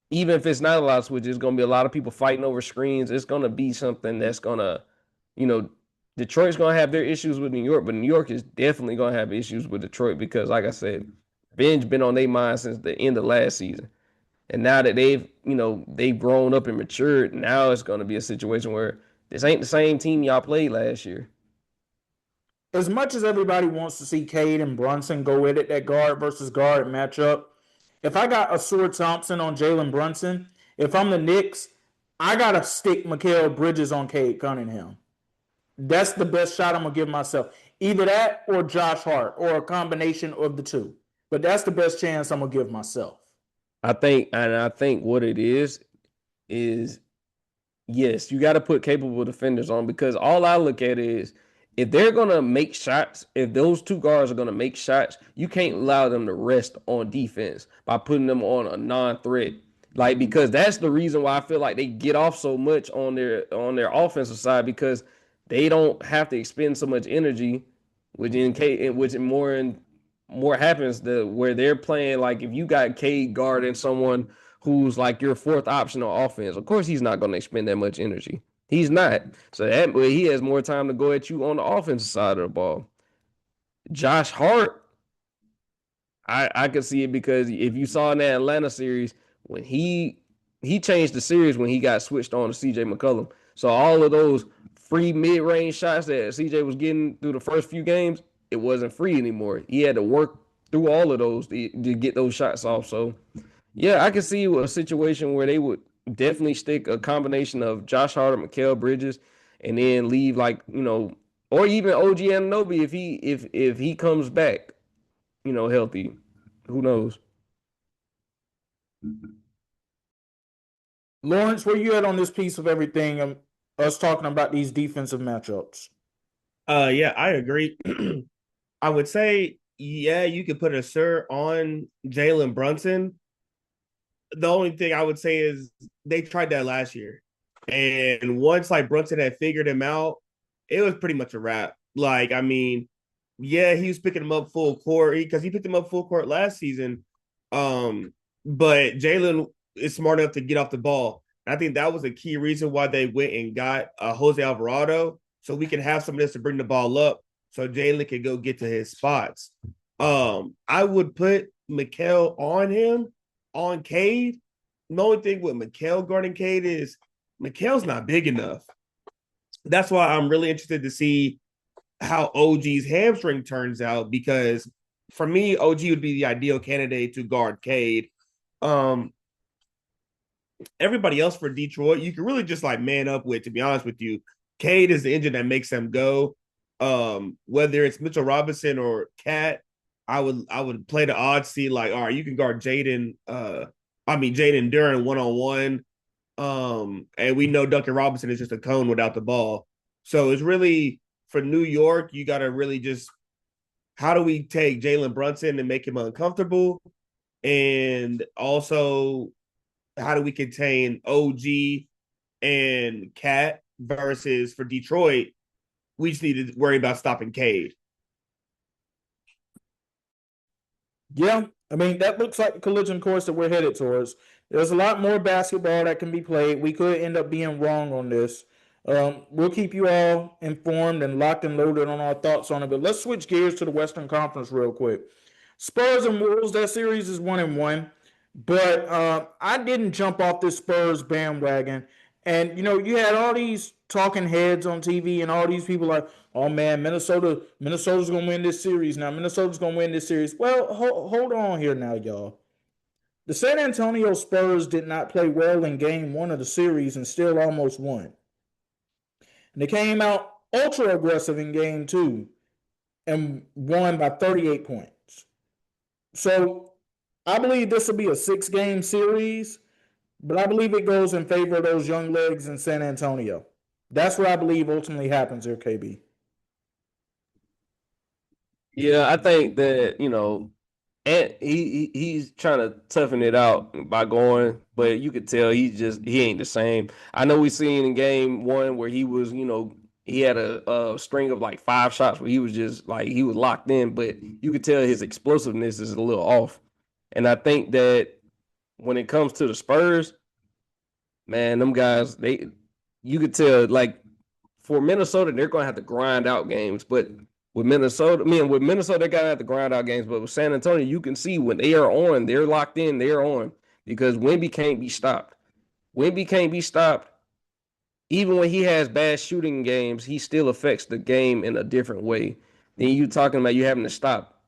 Even if it's not a lot of switches, it's going to be a lot of people fighting over screens. It's going to be something that's going to, Detroit's going to have their issues with New York, but New York is definitely going to have issues with Detroit because, like I said, revenge been on their mind since the end of last season. And now that they've grown up and matured, now it's going to be a situation where this ain't the same team y'all played last year. As much as everybody wants to see Cade and Brunson go at it, that guard versus guard matchup, if I got Asur Thompson on Jalen Brunson, if I'm the Knicks, I gotta stick Mikal Bridges on Cade Cunningham. That's the best shot I'm gonna give myself. Either that or Josh Hart or a combination of the two. But that's the best chance I'm gonna give myself. I think what it is yes, you got to put capable defenders on because all I look at is if they're going to make shots, if those two guards are going to make shots, you can't allow them to rest on defense by putting them on a non-threat. Like because that's the reason why I feel like they get off so much on their offensive side because they don't have to expend so much energy, which more happens where they're playing like if you got Cade guarding someone who's like your fourth option on offense. Of course, he's not going to expend that much energy. He's not. So that way, he has more time to go at you on the offensive side of the ball. Josh Hart, I could see it because if you saw in that Atlanta series when he changed the series when he got switched on to CJ McCollum. So all of those free mid-range shots that CJ was getting through the first few games, it wasn't free anymore. He had to work through all of those to get those shots off. So yeah, I can see a situation where they would definitely stick a combination of Josh Hart, Mikal Bridges, and then leave or even OG Anunoby if he comes back, healthy. Who knows? Lawrence, where you at on this piece of everything? Us talking about these defensive matchups. Yeah, I agree. I would say, yeah, you could put a sir on Jalen Brunson. The only thing I would say is they tried that last year. And once like Brunson had figured him out, it was pretty much a wrap. Like, I mean, yeah, he was picking him up full court because he picked him up full court last season. But Jalen is smart enough to get off the ball. And I think that was a key reason why they went and got Jose Alvarado so we can have some of this to bring the ball up so Jalen can go get to his spots. I would put Mikal on him on Cade. The only thing with Mikal guarding Cade is Mikal's not big enough. That's why I'm really interested to see how OG's hamstring turns out because for me, OG would be the ideal candidate to guard Cade. Um, Everybody else for Detroit, you can really just like man up with, to be honest with you. Cade is the engine that makes them go. Whether it's Mitchell Robinson or Cat, I would play the odds, see like, all right, you can guard Jaden Duren one-on-one. And we know Duncan Robinson is just a cone without the ball. So it's really for New York, you gotta really just how do we take Jalen Brunson and make him uncomfortable? And also how do we contain OG and Cat versus for Detroit, we just need to worry about stopping Cade. Yeah, I mean, that looks like the collision course that we're headed towards. There's a lot more basketball that can be played. We could end up being wrong on this. We'll keep you all informed and locked and loaded on our thoughts on it. But let's switch gears to the Western Conference real quick. Spurs and Wolves, that series is 1-1. But I didn't jump off this Spurs bandwagon. And, you had all these talking heads on TV and all these people like, oh, man, Minnesota's going to win this series now. Minnesota's going to win this series. Well, hold on here now, y'all. The San Antonio Spurs did not play well in game one of the series and still almost won. And they came out ultra aggressive in game two and won by 38 points. So I believe this will be a 6-game series, but I believe it goes in favor of those young legs in San Antonio. That's what I believe ultimately happens here, KB. Yeah, I think that and he's trying to toughen it out by going, but you could tell he ain't the same. I know we seen in game one where he was he had a string of like 5 shots where he was just like he was locked in, but you could tell his explosiveness is a little off. And I think that when it comes to the Spurs, man, them guys, you could tell like for Minnesota, they're gonna have to grind out games. But with Minnesota, they're gonna have to grind out games. But with San Antonio, you can see when they are on, they're locked in, they're on. Because Wemby can't be stopped. Wemby can't be stopped. Even when he has bad shooting games, he still affects the game in a different way. Then you talking about you having to stop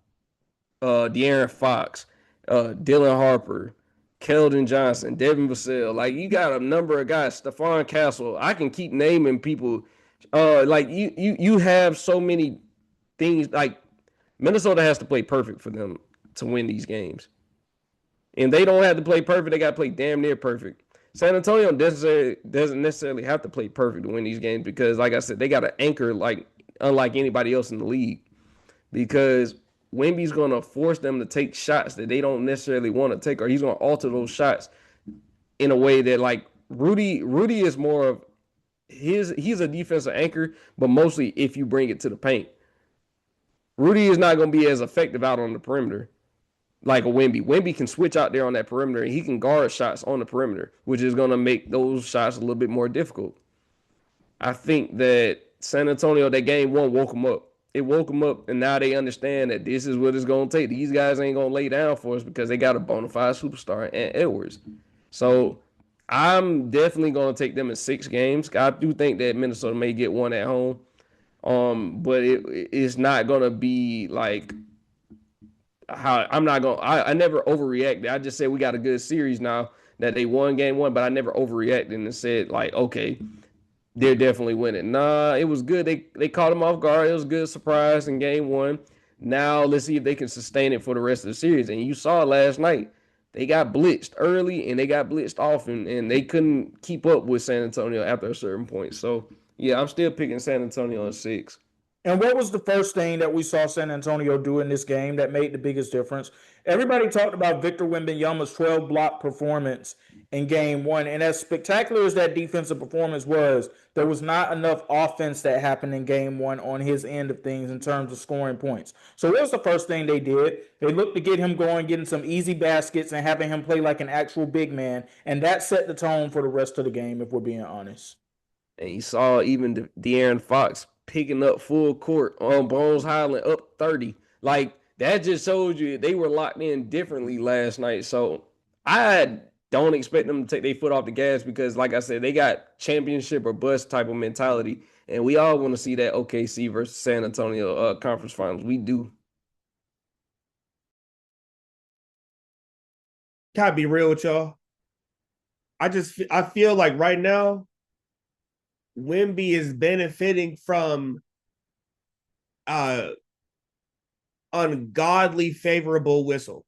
De'Aaron Fox, Dylan Harper, Keldon Johnson, Devin Vassell. Like, you got a number of guys, Stephon Castle. I can keep naming people. Like you have so many things. Like, Minnesota has to play perfect for them to win these games. And they don't have to play perfect. They got to play damn near perfect. San Antonio doesn't necessarily have to play perfect to win these games because, like I said, they got an anchor like unlike anybody else in the league. Because Wemby's going to force them to take shots that they don't necessarily want to take, or he's going to alter those shots in a way that, like, Rudy is more of he's a defensive anchor, but mostly if you bring it to the paint. Rudy is not going to be as effective out on the perimeter like a Wemby. Wemby can switch out there on that perimeter and he can guard shots on the perimeter, which is going to make those shots a little bit more difficult. I think that San Antonio, that game one, woke them up. It woke them up, and now they understand that this is what it's going to take. These guys ain't going to lay down for us because they got a bona fide superstar in Edwards. So I'm definitely going to take them in 6 games. I do think that Minnesota may get one at home, but it's not going to be like how I'm not going. I never overreacted. I just said we got a good series now that they won game one, but I never overreacted and said like, okay, they're definitely winning. Nah, it was good. They caught them off guard. It was a good surprise in game one. Now let's see if they can sustain it for the rest of the series. And you saw last night, they got blitzed early and they got blitzed often, and they couldn't keep up with San Antonio after a certain point. So yeah, I'm still picking San Antonio in 6. And what was the first thing that we saw San Antonio do in this game that made the biggest difference? Everybody talked about Victor Wembanyama's 12 block performance in game one. And as spectacular as that defensive performance was, there was not enough offense that happened in game one on his end of things in terms of scoring points. So what was the first thing they did? They looked to get him going, getting some easy baskets and having him play like an actual big man. And that set the tone for the rest of the game, if we're being honest. And you saw even De'Aaron Fox picking up full court on Bones Highland up 30. Like, that just shows you they were locked in differently last night. So I don't expect them to take their foot off the gas because, like I said, they got championship or bust type of mentality. And we all want to see that OKC versus San Antonio conference finals. We do. Can I be real with y'all? I feel like right now, Wemby is benefiting from ungodly favorable whistle.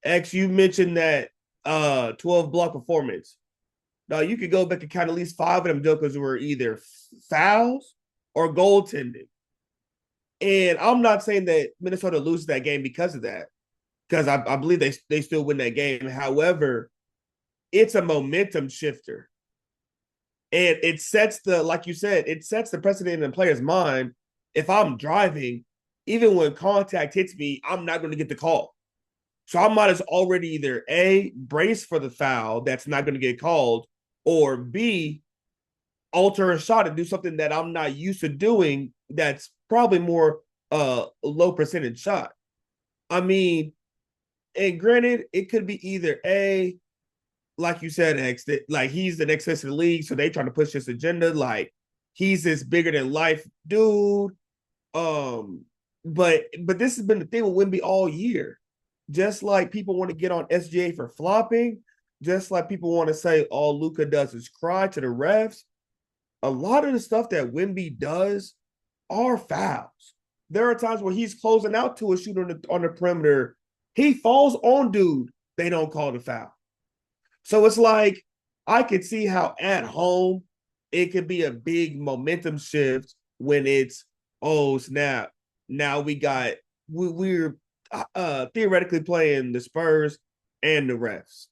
X, you mentioned that 12 block performance. Now you could go back and count at least 5 of them jokers were either fouls or goaltending. And I'm not saying that Minnesota loses that game because of that, because I believe they still win that game. However, it's a momentum shifter. And it sets like you said, it sets the precedent in the player's mind. If I'm driving, even when contact hits me, I'm not going to get the call. So I might as already either A, brace for the foul that's not going to get called, or B, alter a shot and do something that I'm not used to doing that's probably more low percentage shot. I mean, and granted, it could be either A, like you said, X, that like he's the next face of the league, so they trying to push this agenda, like he's this bigger than life dude. But this has been the thing with Wemby all year. Just like people want to get on SGA for flopping, just like people want to say all Luka does is cry to the refs. A lot of the stuff that Wemby does are fouls. There are times where he's closing out to a shooter on the perimeter. He falls on dude. They don't call the foul. So it's like I could see how at home it could be a big momentum shift when it's, oh, snap. Now we're theoretically playing the Spurs and the refs.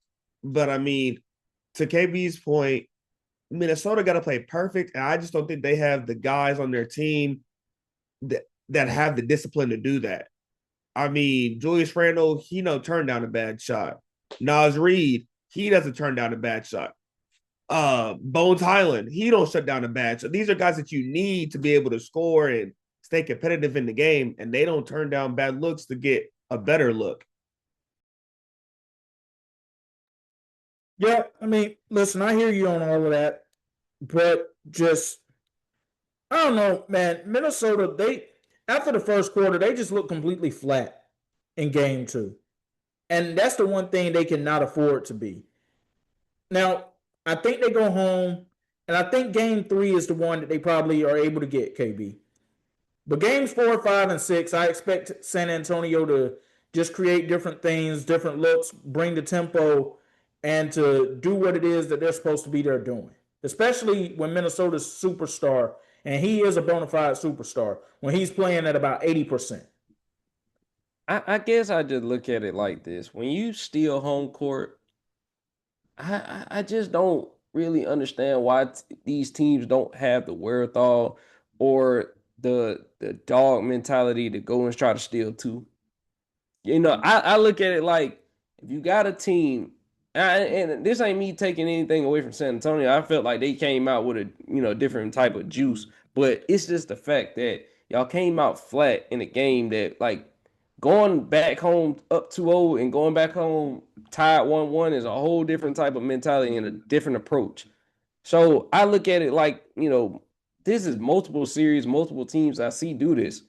But I mean, to KB's point, Minnesota got to play perfect. And I just don't think they have the guys on their team that have the discipline to do that. I mean, Julius Randle, he turned down a bad shot. Naz Reid, he doesn't turn down a bad shot. Bones Highland, he don't shut down a bad shot. These are guys that you need to be able to score and stay competitive in the game, and they don't turn down bad looks to get a better look. Yeah, I mean, listen, I hear you on all of that, but just I don't know, man. Minnesota, after the first quarter, they just looked completely flat in game two. And that's the one thing they cannot afford to be. Now, I think they go home, and I think game 3 is the one that they probably are able to get, KB. But games 4, 5, and 6, I expect San Antonio to just create different things, different looks, bring the tempo, and to do what it is that they're supposed to be there doing. Especially when Minnesota's superstar, and he is a bona fide superstar, when he's playing at about 80%. I guess I just look at it like this. When you steal home court, I just don't really understand why these teams don't have the wherewithal or the dog mentality to go and try to steal two. I look at it like if you got a team, and this ain't me taking anything away from San Antonio. I felt like they came out with a different type of juice, but it's just the fact that y'all came out flat in a game that like going back home up 2-0 and going back home tied 1-1 is a whole different type of mentality and a different approach. So I look at it like, this is multiple series, multiple teams I see do this.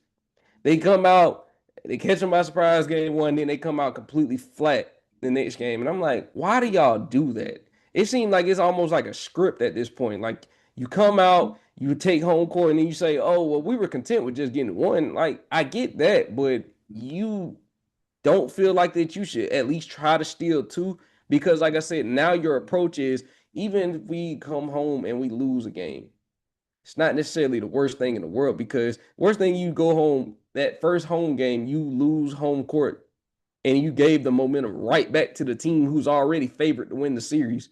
They come out, they catch them by surprise game 1, then they come out completely flat the next game. And I'm like, why do y'all do that? It seems like it's almost like a script at this point. Like you come out, you take home court, and then you say, oh, well, we were content with just getting one. Like, I get that, but you don't feel like that you should at least try to steal two? Because, like I said, now your approach is even if we come home and we lose a game, it's not necessarily the worst thing in the world, because worst thing you go home, that first home game, you lose home court and you gave the momentum right back to the team who's already favored to win the series.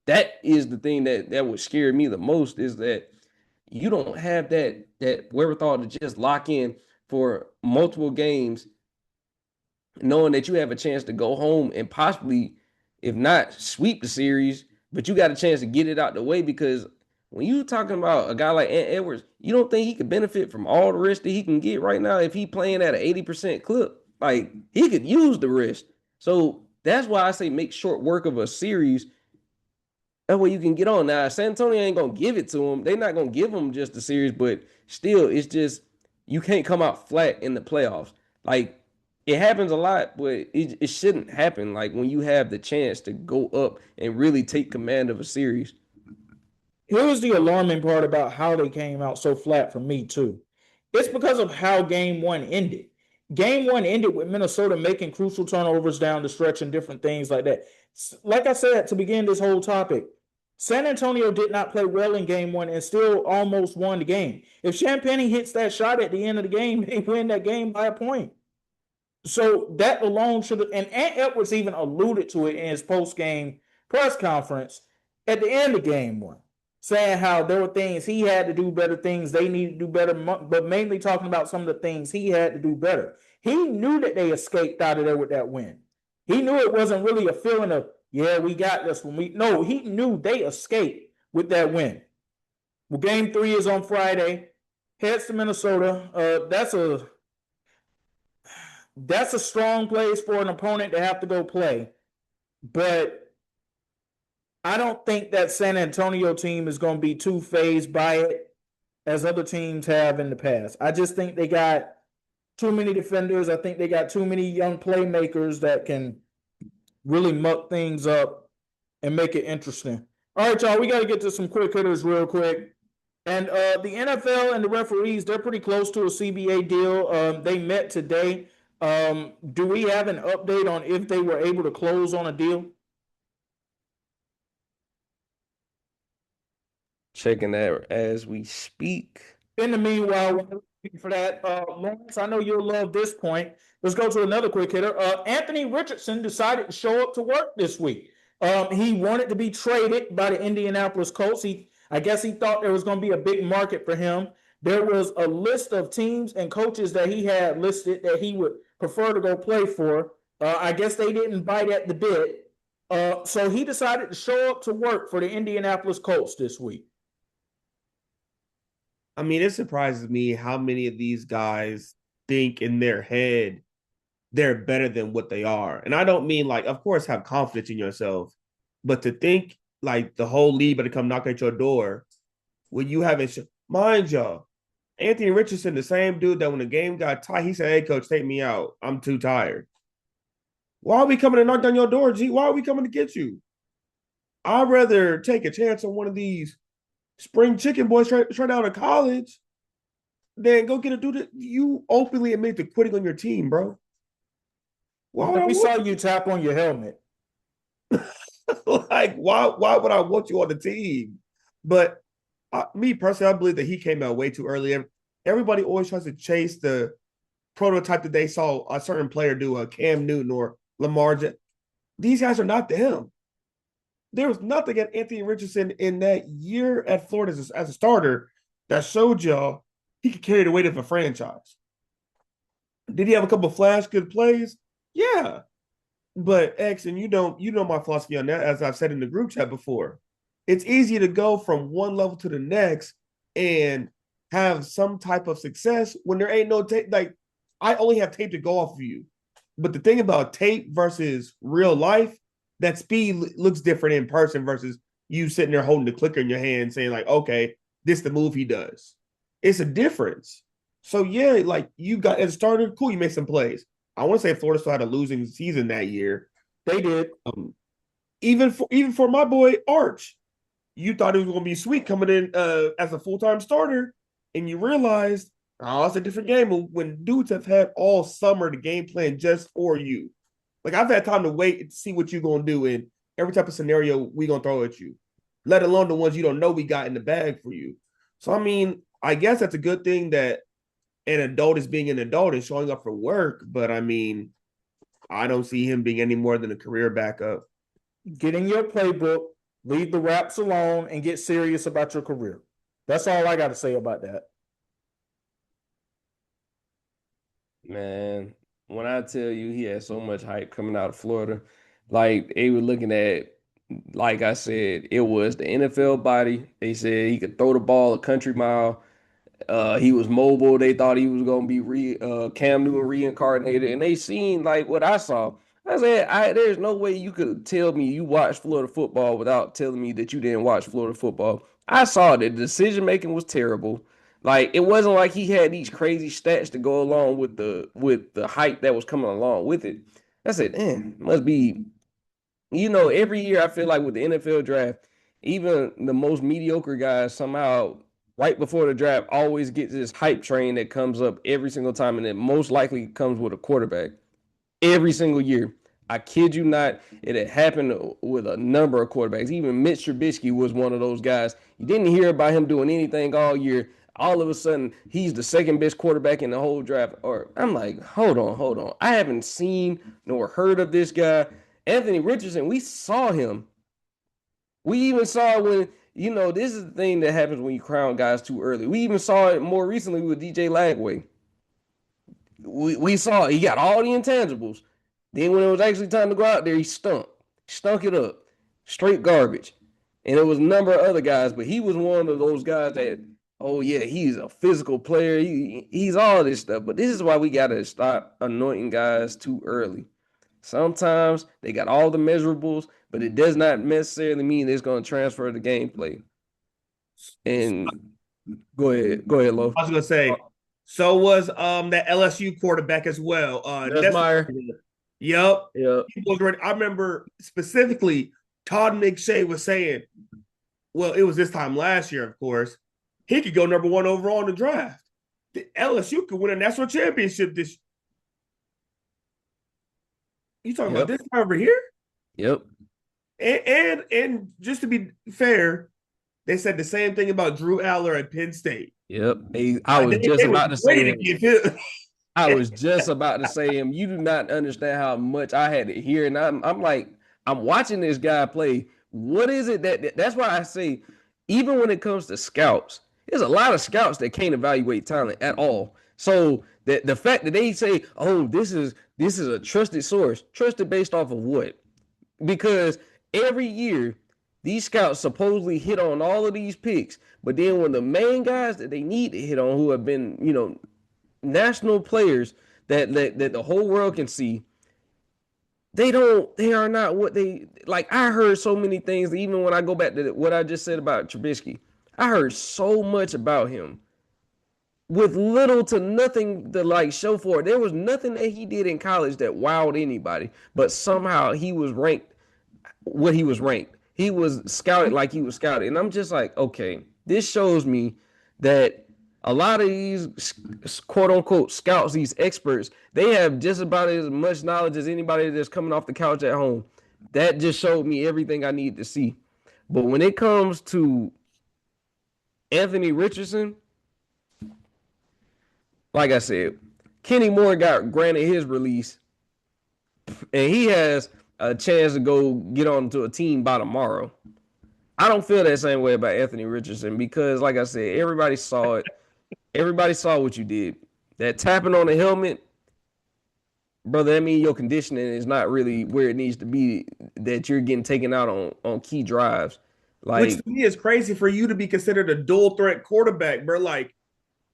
That is the thing that would scare me the most, is that you don't have that wherewithal to just lock in for multiple games, knowing that you have a chance to go home and possibly, if not sweep the series, but you got a chance to get it out the way. Because when you talking about a guy like Ant Edwards, you don't think he could benefit from all the rest that he can get right now if he playing at an 80% clip? Like, he could use the rest. So that's why I say make short work of a series. That way you can get on. Now, San Antonio ain't going to give it to him. They're not going to give him just the series, but still, it's just you can't come out flat in the playoffs. Like, it happens a lot, but it shouldn't happen. Like, when you have the chance to go up and really take command of a series. Here's the alarming part about how they came out so flat for me, too. It's because of how game 1 ended. Game 1 ended with Minnesota making crucial turnovers down the stretch and different things like that. Like I said to begin this whole topic, San Antonio did not play well in game 1 and still almost won the game. If Champagnie hits that shot at the end of the game, they win that game by a point. So that alone should have, and Ant Edwards even alluded to it in his post-game press conference at the end of game 1, saying how there were things he had to do better, things they needed to do better, but mainly talking about some of the things he had to do better. He knew that they escaped out of there with that win. He knew it wasn't really a feeling of, yeah, we got this one. No, he knew they escaped with that win. Well, game 3 is on Friday. Heads to Minnesota. That's a strong place for an opponent to have to go play. But I don't think that San Antonio team is going to be too fazed by it as other teams have in the past. I just think they got too many defenders. I think they got too many young playmakers that can really muck things up and make it interesting. All right, y'all, we got to get to some quick hitters real quick. And the NFL and the referees, they're pretty close to a CBA deal. They met today. Do we have an update on if they were able to close on a deal? Checking that as we speak. In the meanwhile, for that, Lawrence, I know you'll love this point. Let's go to another quick hitter. Anthony Richardson decided to show up to work this week. He wanted to be traded by the Indianapolis Colts. I guess he thought there was going to be a big market for him. There was a list of teams and coaches that he had listed that he would prefer to go play for. I guess they didn't bite at the bit. So he decided to show up to work for the Indianapolis Colts this week. I mean, it surprises me how many of these guys think in their head they're better than what they are. And I don't mean like, of course, have confidence in yourself, but to think like the whole league better come knock at your door when you haven't, mind y'all, Anthony Richardson, the same dude that when the game got tight, he said, "Hey, coach, take me out. I'm too tired." Why are we coming to knock down your door, G? Why are we coming to get you? I'd rather take a chance on one of these spring chicken boys straight out of college than go get a dude that you openly admit to quitting on your team, bro. Why would I We saw want you tap on your helmet. like why would I want you on the team? But me personally, I believe that he came out way too early. Everybody always tries to chase the prototype that they saw a certain player do, a Cam Newton or Lamar. These guys are not them. There was nothing at Anthony Richardson in that year at Florida as a starter that showed y'all he could carry the weight of a franchise. Did he have a couple of flash good plays? Yeah. But X, and you know my philosophy on that, as I've said in the group chat before. It's easy to go from one level to the next and have some type of success when there ain't no tape. Like, I only have tape to go off of you. But the thing about tape versus real life, that speed looks different in person versus you sitting there holding the clicker in your hand saying, like, okay, this is the move he does. It's a difference. So, yeah, like you got as a starter, cool, you made some plays. I want to say Florida still had a losing season that year. They did. Even for my boy Arch, you thought it was going to be sweet coming in as a full-time starter, and you realized, oh, it's a different game when dudes have had all summer the game plan just for you. Like, I've had time to wait to see what you're going to do in every type of scenario we're going to throw at you, let alone the ones you don't know we got in the bag for you. So, I mean, I guess that's a good thing that an adult is being an adult and showing up for work. But, I mean, I don't see him being any more than a career backup. Get in your playbook, leave the raps alone, and get serious about your career. That's all I got to say about that. Man, when I tell you he had so much hype coming out of Florida, like they were looking at, like I said, it was the NFL body. They said he could throw the ball a country mile. He was mobile. They thought he was gonna be Cam Newton reincarnated, and they seen like what I saw. I said, there's no way you could tell me you watched Florida football without telling me that you didn't watch Florida football. I saw that the decision making was terrible. Like it wasn't like he had these crazy stats to go along with the hype that was coming along with it. I said, man, must be, every year I feel like with the NFL draft, even the most mediocre guys somehow right before the draft always gets this hype train that comes up every single time, and it most likely comes with a quarterback every single year. I kid you not, it had happened with a number of quarterbacks. Even Mitch Trubisky was one of those guys. You didn't hear about him doing anything all year. All of a sudden, he's the second best quarterback in the whole draft. Or I'm like, hold on. I haven't seen nor heard of this guy. Anthony Richardson, we saw him. We even saw when, this is the thing that happens when you crown guys too early. We even saw it more recently with DJ Lagway. We saw he got all the intangibles. Then when it was actually time to go out there, he stunk it up, straight garbage. And there was a number of other guys, but he was one of those guys that, oh yeah, he's a physical player. He's all this stuff. But this is why we gotta stop anointing guys too early. Sometimes they got all the measurables, but it does not necessarily mean it's going to transfer the gameplay. And go ahead, Lo. I was gonna say, so was that LSU quarterback as well. Desmeier. Yep. Yep. I remember specifically Todd McShay was saying, well, it was this time last year, of course, he could go number 1 overall in the draft. The LSU could win a national championship this. You talking about this guy over here? Yep. And just to be fair, they said the same thing about Drew Aller at Penn State. Yep. I was just about to say him. I was just about to say him. You do not understand how much I had to hear. And I'm like, I'm watching this guy play. What is it that's why I say, even when it comes to scouts, there's a lot of scouts that can't evaluate talent at all. So the fact that they say, oh, this is a trusted source, trusted based off of what? Because every year these scouts supposedly hit on all of these picks, but then when the main guys that they need to hit on, who have been, national players that the whole world can see, they are not what they like. I heard so many things, even when I go back to what I just said about Trubisky. I heard so much about him with little to nothing to like show for it. There was nothing that he did in college that wowed anybody, but somehow he was ranked what he was ranked. He was scouted like he was scouted. And I'm just like, okay, this shows me that a lot of these quote unquote scouts, these experts, they have just about as much knowledge as anybody that's coming off the couch at home. That just showed me everything I need to see. But when it comes to Anthony Richardson, like I said, Kenny Moore got granted his release, and he has a chance to go get on to a team by tomorrow. I don't feel that same way about Anthony Richardson because, like I said, everybody saw it. Everybody saw what you did. That tapping on the helmet, brother, that means your conditioning is not really where it needs to be, that you're getting taken out on key drives. Which Like, to me is crazy for you to be considered a dual threat quarterback, bro. Like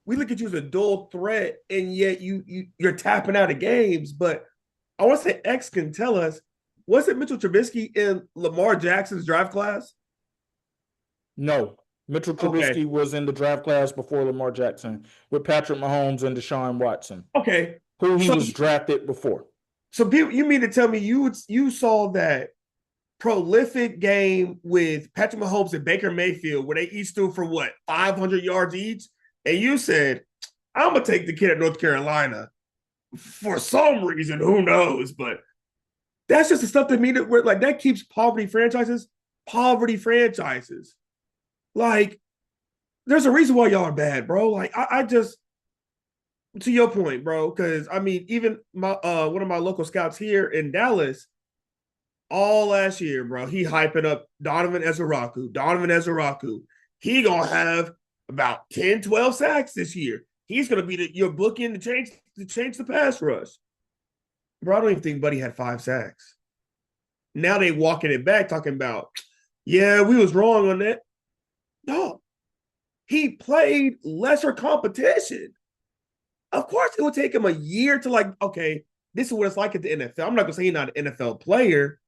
we look at you as a dual threat, and yet you're tapping out of games. But I want to say X can tell us, was it Mitchell Trubisky in Lamar Jackson's draft class? No. Mitchell Okay. Trubisky was in the draft class before Lamar Jackson with Patrick Mahomes and Deshaun Watson, Okay. who he So was drafted before. so people, you mean to tell me you saw that prolific game with Patrick Mahomes and Baker Mayfield where they each threw for what 500 yards each, and you said, "I'm gonna take the kid at North Carolina for some reason, who knows?" But that's just the stuff that mean that we're like that keeps poverty franchises. Like, there's a reason why y'all are bad, bro. Like, I just to your point, bro, because I mean, even my one of my local scouts here in Dallas, all last year, bro, he hyping up Donovan Ezeraku. Donovan Ezeraku. He gonna have about 10, 12 sacks this year. He's gonna be your bookend to change the pass rush. Bro, I don't even think Buddy had 5 sacks. Now they walking it back, talking about, yeah, we was wrong on that. No, he played lesser competition. Of course, it would take him a year to like, okay, this is what it's like at the NFL. I'm not gonna say he's not an NFL player,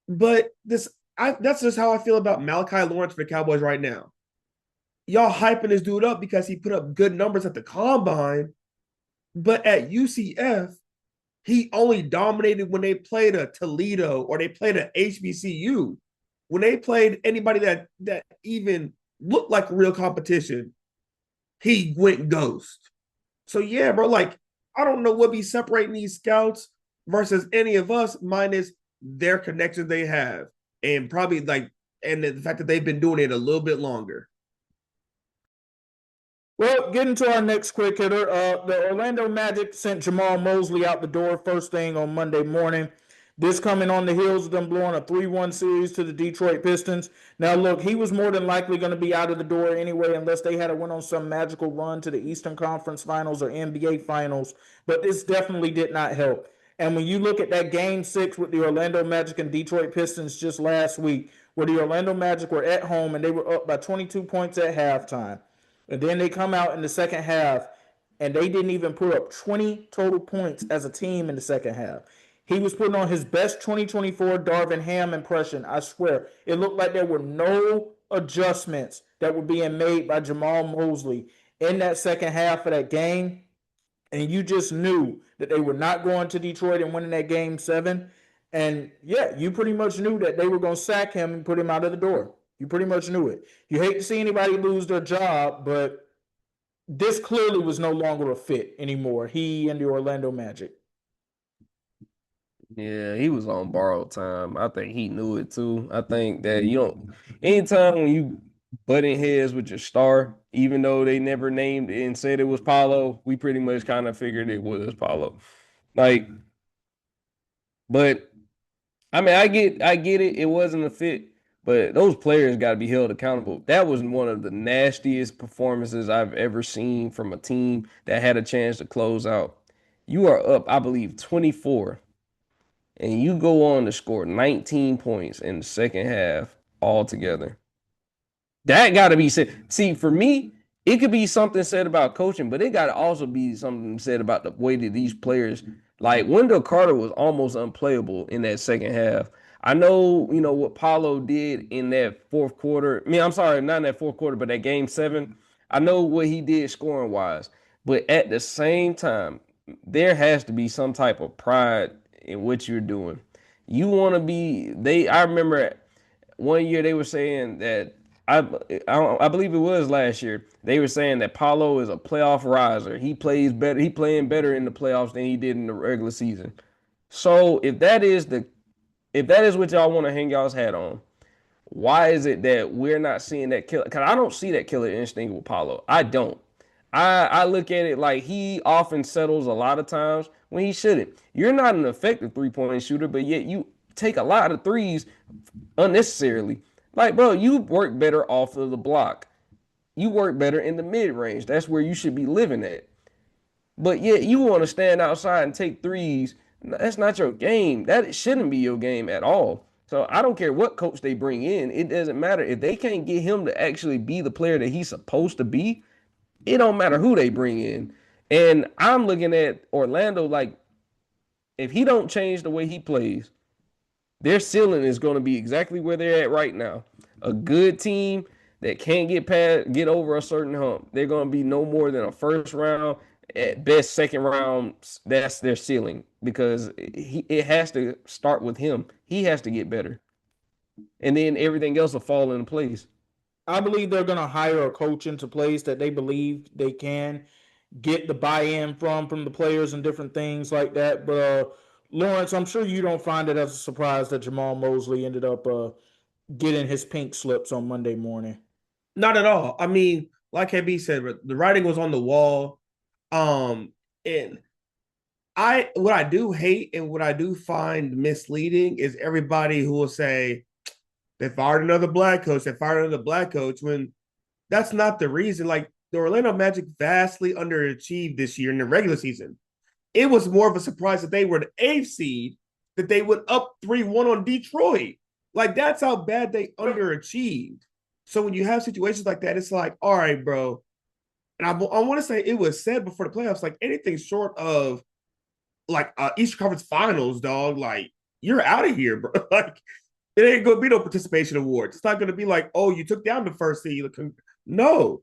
but that's just how I feel about Malachi Lawrence for the Cowboys right now. Y'all hyping this dude up because he put up good numbers at the combine, but at UCF, he only dominated when they played a Toledo or they played a HBCU. When they played anybody that even looked like real competition, he went ghost. So yeah, bro, like I don't know what be separating these scouts versus any of us, minus their connections they have, and probably like and the fact that they've been doing it a little bit longer. Well, getting to our next quick hitter, the Orlando Magic sent Jamahl Mosley out the door first thing on Monday morning. This coming on the heels of them blowing a 3-1 series to the Detroit Pistons. Now, look, he was more than likely going to be out of the door anyway, unless they had to went on some magical run to the Eastern Conference Finals or NBA Finals. But this definitely did not help. And when you look at that Game 6 with the Orlando Magic and Detroit Pistons just last week, where the Orlando Magic were at home and they were up by 22 points at halftime. And then they come out in the second half and they didn't even put up 20 total points as a team in the second half. He was putting on his best 2024 Darvin Ham impression. I swear. It looked like there were no adjustments that were being made by Jamahl Mosley in that second half of that game. And you just knew that they were not going to Detroit and winning that game 7. And yeah, you pretty much knew that they were going to sack him and put him out of the door. You pretty much knew it. You hate to see anybody lose their job, but this clearly was no longer a fit anymore. He and the Orlando Magic. yeah, he was on borrowed time. I think he knew it too. I think that anytime when you butting heads with your star, even though they never named it and said it was Paulo, we pretty much kind of figured it was Paulo. Like, but I mean, I get it. It wasn't a fit, but those players got to be held accountable. That was one of the nastiest performances I've ever seen from a team that had a chance to close out. You are up, I believe, 24, and you go on to score 19 points in the second half altogether. That got to be said. See, for me, it could be something said about coaching, but it got to also be something said about the way that these players, like Wendell Carter was almost unplayable in that second half. I know, what Paulo did in that fourth quarter. I mean, I'm sorry, not in that fourth quarter, but that game 7. I know what he did scoring wise. But at the same time, there has to be some type of pride in what you're doing. You want to be I remember one year they were saying that I believe it was last year. They were saying that Paulo is a playoff riser. He plays better. He playing better in the playoffs than he did in the regular season. So if that is what y'all want to hang y'all's hat on, why is it that we're not seeing that killer? Because I don't see that killer instinct with Paulo. I don't. I look at it like he often settles a lot of times when he shouldn't. You're not an effective 3-point shooter, but yet you take a lot of threes unnecessarily. Like, bro, you work better off of the block. You work better in the mid range. That's where you should be living at. But yet you want to stand outside and take threes. That's not your game. That shouldn't be your game at all. So I don't care what coach they bring in. It doesn't matter. If they can't get him to actually be the player that he's supposed to be, it don't matter who they bring in. And I'm looking at Orlando like, if he don't change the way he plays, their ceiling is going to be exactly where they're at right now. A good team that can't get over a certain hump. They're going to be no more than a first round, at best second round. That's their ceiling because it has to start with him. He has to get better, and then everything else will fall into place. I believe they're going to hire a coach into place that they believe they can get the buy-in from the players and different things like that. But Lawrence, I'm sure you don't find it as a surprise that Jamahl Mosley ended up getting his pink slips on Monday morning. Not at all. I mean, like KB said, the writing was on the wall. And what I do hate and what I do find misleading is everybody who will say they fired another black coach, when that's not the reason. Like, the Orlando Magic vastly underachieved this year in the regular season. It was more of a surprise that they were the 8th seed, that they went up 3-1 on Detroit. Like, that's how bad they underachieved. So when you have situations like that, it's like, all right, bro. And I want to say it was said before the playoffs, like, anything short of like Eastern Conference Finals, dog, like, you're out of here, bro. Like, it ain't going to be no participation awards. It's not going to be like, oh, you took down the first seed. No.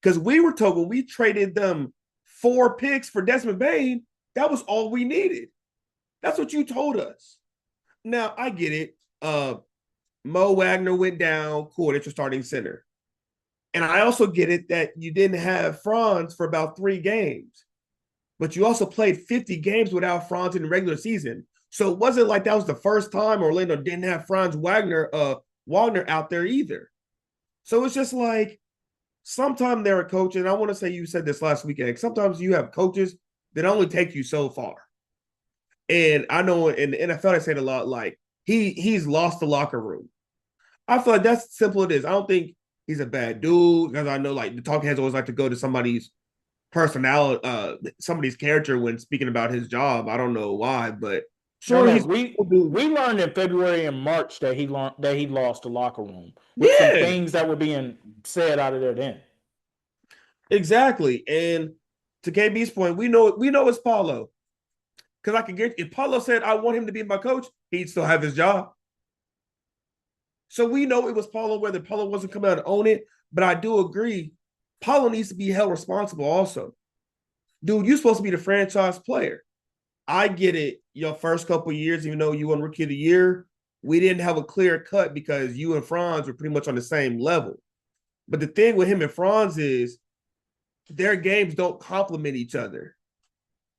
Because we were told when we traded them 4 picks for Desmond Bane, that was all we needed. That's what you told us. Now, I get it. Mo Wagner went down. Cool, that's your starting center. And I also get it that you didn't have Franz for about 3 games. But you also played 50 games without Franz in the regular season. So it wasn't like that was the first time Orlando didn't have Franz Wagner out there either. So it's just like, sometimes they're a coach, and I want to say you said this last weekend, sometimes you have coaches that only take you so far. And I know in the NFL they say it a lot, like, he's lost the locker room. I feel like that's simple it is. I don't think he's a bad dude, because I know, like, the talking heads always like to go to somebody's personality, somebody's character when speaking about his job. I don't know why, but sure, we learned in February and March that he lost the locker room with some things that were being said out of there then. Exactly. And to KB's point, we know it's Paulo. Because I can get, if Paulo said, I want him to be my coach, he'd still have his job. So we know it was Paulo, whether Paulo wasn't coming out to own it. But I do agree, Paulo needs to be held responsible also. Dude, you're supposed to be the franchise player. I get it. Your first couple of years, even though you won Rookie of the Year, we didn't have a clear cut because you and Franz were pretty much on the same level. But the thing with him and Franz is their games don't complement each other.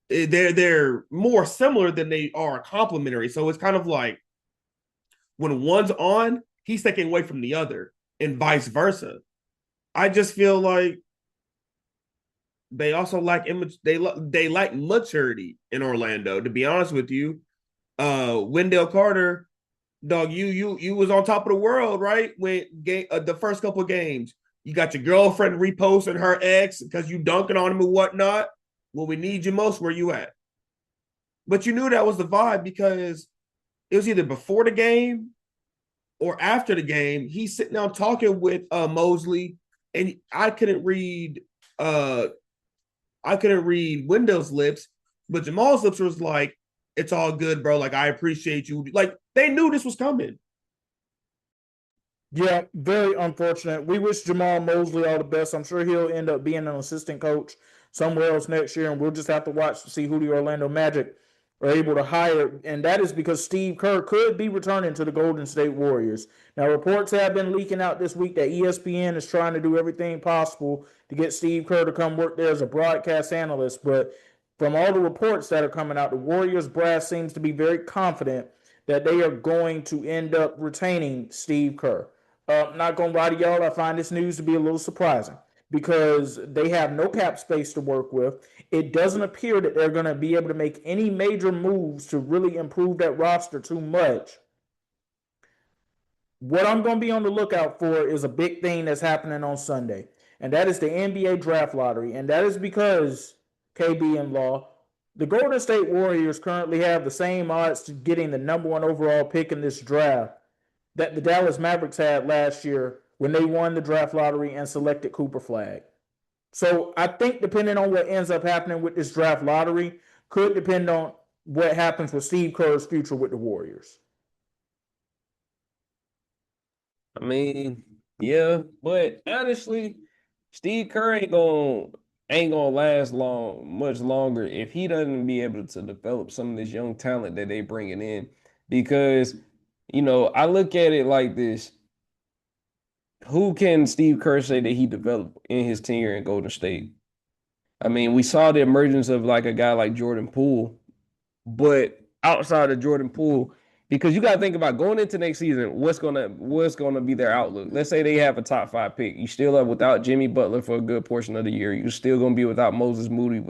They're more similar than they are complementary. So it's kind of like when one's on, he's taking away from the other, and vice versa. I just feel like they also lack they lack maturity in Orlando. To be honest with you, Wendell Carter, dog, you was on top of the world, right? When the first couple of games, you got your girlfriend reposting her ex because you dunking on him and whatnot. When we need you most, where you at? But you knew that was the vibe because it was either before the game or after the game. He's sitting down talking with Mosley, and I couldn't read Wendell's lips, but Jamal's lips was like, "It's all good, bro. Like, I appreciate you." Like, they knew this was coming. Yeah, very unfortunate. We wish Jamahl Mosley all the best. I'm sure he'll end up being an assistant coach somewhere else next year, and we'll just have to watch to see who the Orlando Magic are able to hire. And that is because Steve Kerr could be returning to the Golden State Warriors. Now, reports have been leaking out this week that ESPN is trying to do everything possible to get Steve Kerr to come work there as a broadcast analyst. But from all the reports that are coming out, the Warriors brass seems to be very confident that they are going to end up retaining Steve Kerr. Not going to lie to y'all, I find this news to be a little surprising because they have no cap space to work with. It doesn't appear that they're going to be able to make any major moves to really improve that roster too much. What I'm going to be on the lookout for is a big thing that's happening on Sunday, and that is the NBA draft lottery. And that is because, KB and Law, the Golden State Warriors currently have the same odds to getting the number 1 overall pick in this draft that the Dallas Mavericks had last year when they won the draft lottery and selected Cooper Flagg. So I think depending on what ends up happening with this draft lottery could depend on what happens with Steve Kerr's future with the Warriors. I mean, yeah, but honestly, Steve Kerr ain't gonna last much longer if he doesn't be able to develop some of this young talent that they bringing in. Because, I look at it like this. Who can Steve Kerr say that he developed in his tenure in Golden State? I mean, we saw the emergence of like a guy like Jordan Poole, but outside of Jordan Poole, because you got to think about going into next season, what's gonna be their outlook. Let's say they have a top 5 pick. You still are without Jimmy Butler for a good portion of the year. You're still gonna be without Moses Moody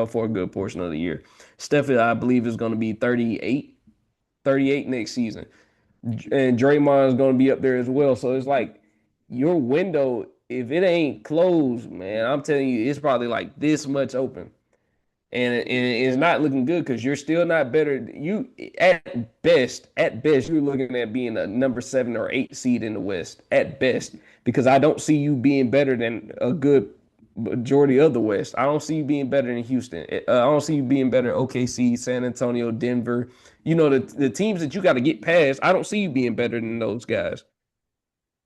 for a good portion of the year. Steph, I believe, is gonna be 38 next season, and Draymond is gonna be up there as well. So it's like your window, if it ain't closed, man, I'm telling you, it's probably like this much open. And it's not looking good because you're still not better. You at best, you're looking at being a number 7 or 8 seed in the West at best, because I don't see you being better than a good majority of the West. I don't see you being better than Houston. I don't see you being better than OKC, San Antonio, Denver. The teams that you got to get past. I don't see you being better than those guys.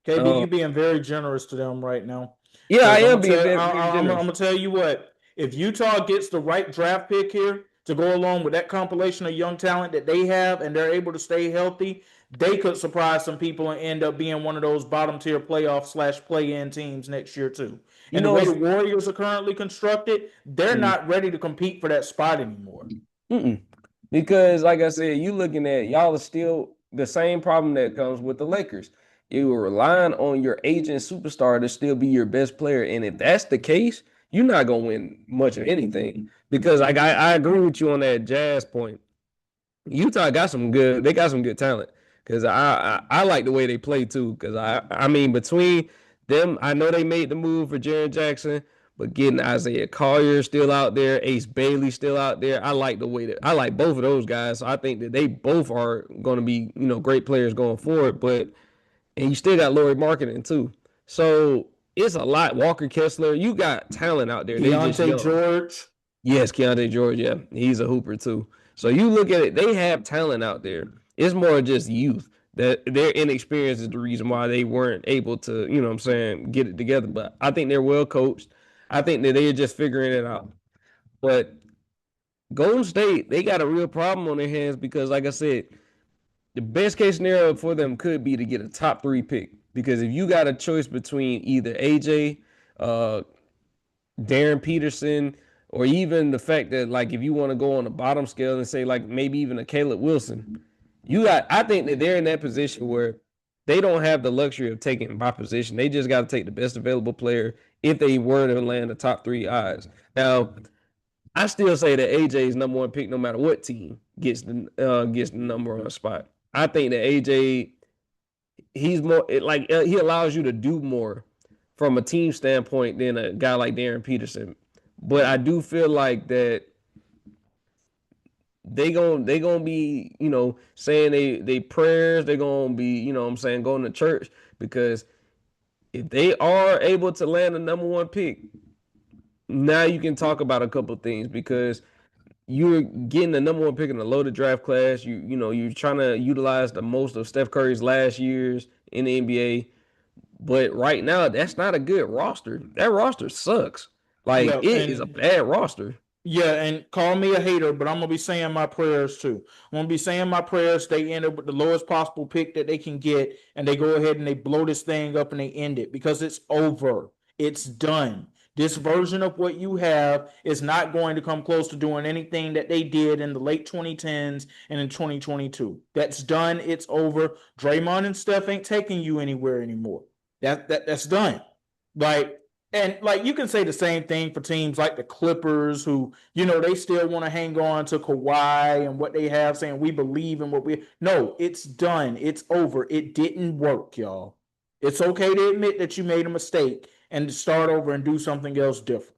KB, you being very generous to them right now. Yeah, I am being very generous. I'm going to tell you what. If Utah gets the right draft pick here to go along with that compilation of young talent that they have and they're able to stay healthy, they could surprise some people and end up being one of those bottom tier playoff / play-in teams next year too. And the way the Warriors are currently constructed, they're not ready to compete for that spot anymore. Because like I said, you looking at y'all are still the same problem that comes with the Lakers. You were relying on your aging superstar to still be your best player. And if that's the case, you're not gonna win much of anything. Because like I agree with you on that Jazz point. Utah got some good talent. Because I like the way they play too. Because I mean between them, I know they made the move for Jaren Jackson, but getting Isaiah Collier still out there, Ace Bailey still out there. I like both of those guys. So I think that they both are going to be great players going forward. And you still got Lauri Markkanen too. So it's a lot. Walker Kessler, you got talent out there. Keontae George. Yes, Keontae George. Yeah, he's a hooper too. So you look at it, they have talent out there. It's more just youth. That their inexperience is the reason why they weren't able to, get it together. But I think they're well coached. I think that they're just figuring it out. But Golden State, they got a real problem on their hands because, like I said, the best case scenario for them could be to get a top 3 pick. Because if you got a choice between either AJ, Darren Peterson, or even the fact that, like, if you want to go on the bottom scale and say, like, maybe even a Caleb Wilson, I think that they're in that position where they don't have the luxury of taking by position. They just got to take the best available player if they were to land the top 3 odds. Now, I still say that AJ is number 1 pick no matter what team gets the number 1 spot. I think that AJ, he's more he allows you to do more from a team standpoint than a guy like Darren Peterson. But I do feel like that they gonna be, saying they prayers, they're gonna be, going to church, because if they are able to land the number 1 pick, now you can talk about a couple of things, because you're getting the number 1 pick in a loaded draft class. You're trying to utilize the most of Steph Curry's last years in the NBA. But right now, that's not a good roster. That roster sucks. Like, Yeah, it is a bad roster. yeah, and call me a hater, but I'm gonna be saying my prayers too. I'm gonna be saying my prayers. They end up with the lowest possible pick that they can get, and they go ahead and they blow this thing up and they end it because it's over. It's done. This version of what you have is not going to come close to doing anything that they did in the late 2010s and in 2022. That's done. It's over. Draymond and Steph ain't taking you anywhere anymore. That's done. Like, and like you can say the same thing for teams like the Clippers, who, they still want to hang on to Kawhi and what they have, saying we believe in what we. No, it's done. It's over. It didn't work, y'all. It's okay to admit that you made a mistake and to start over and do something else different.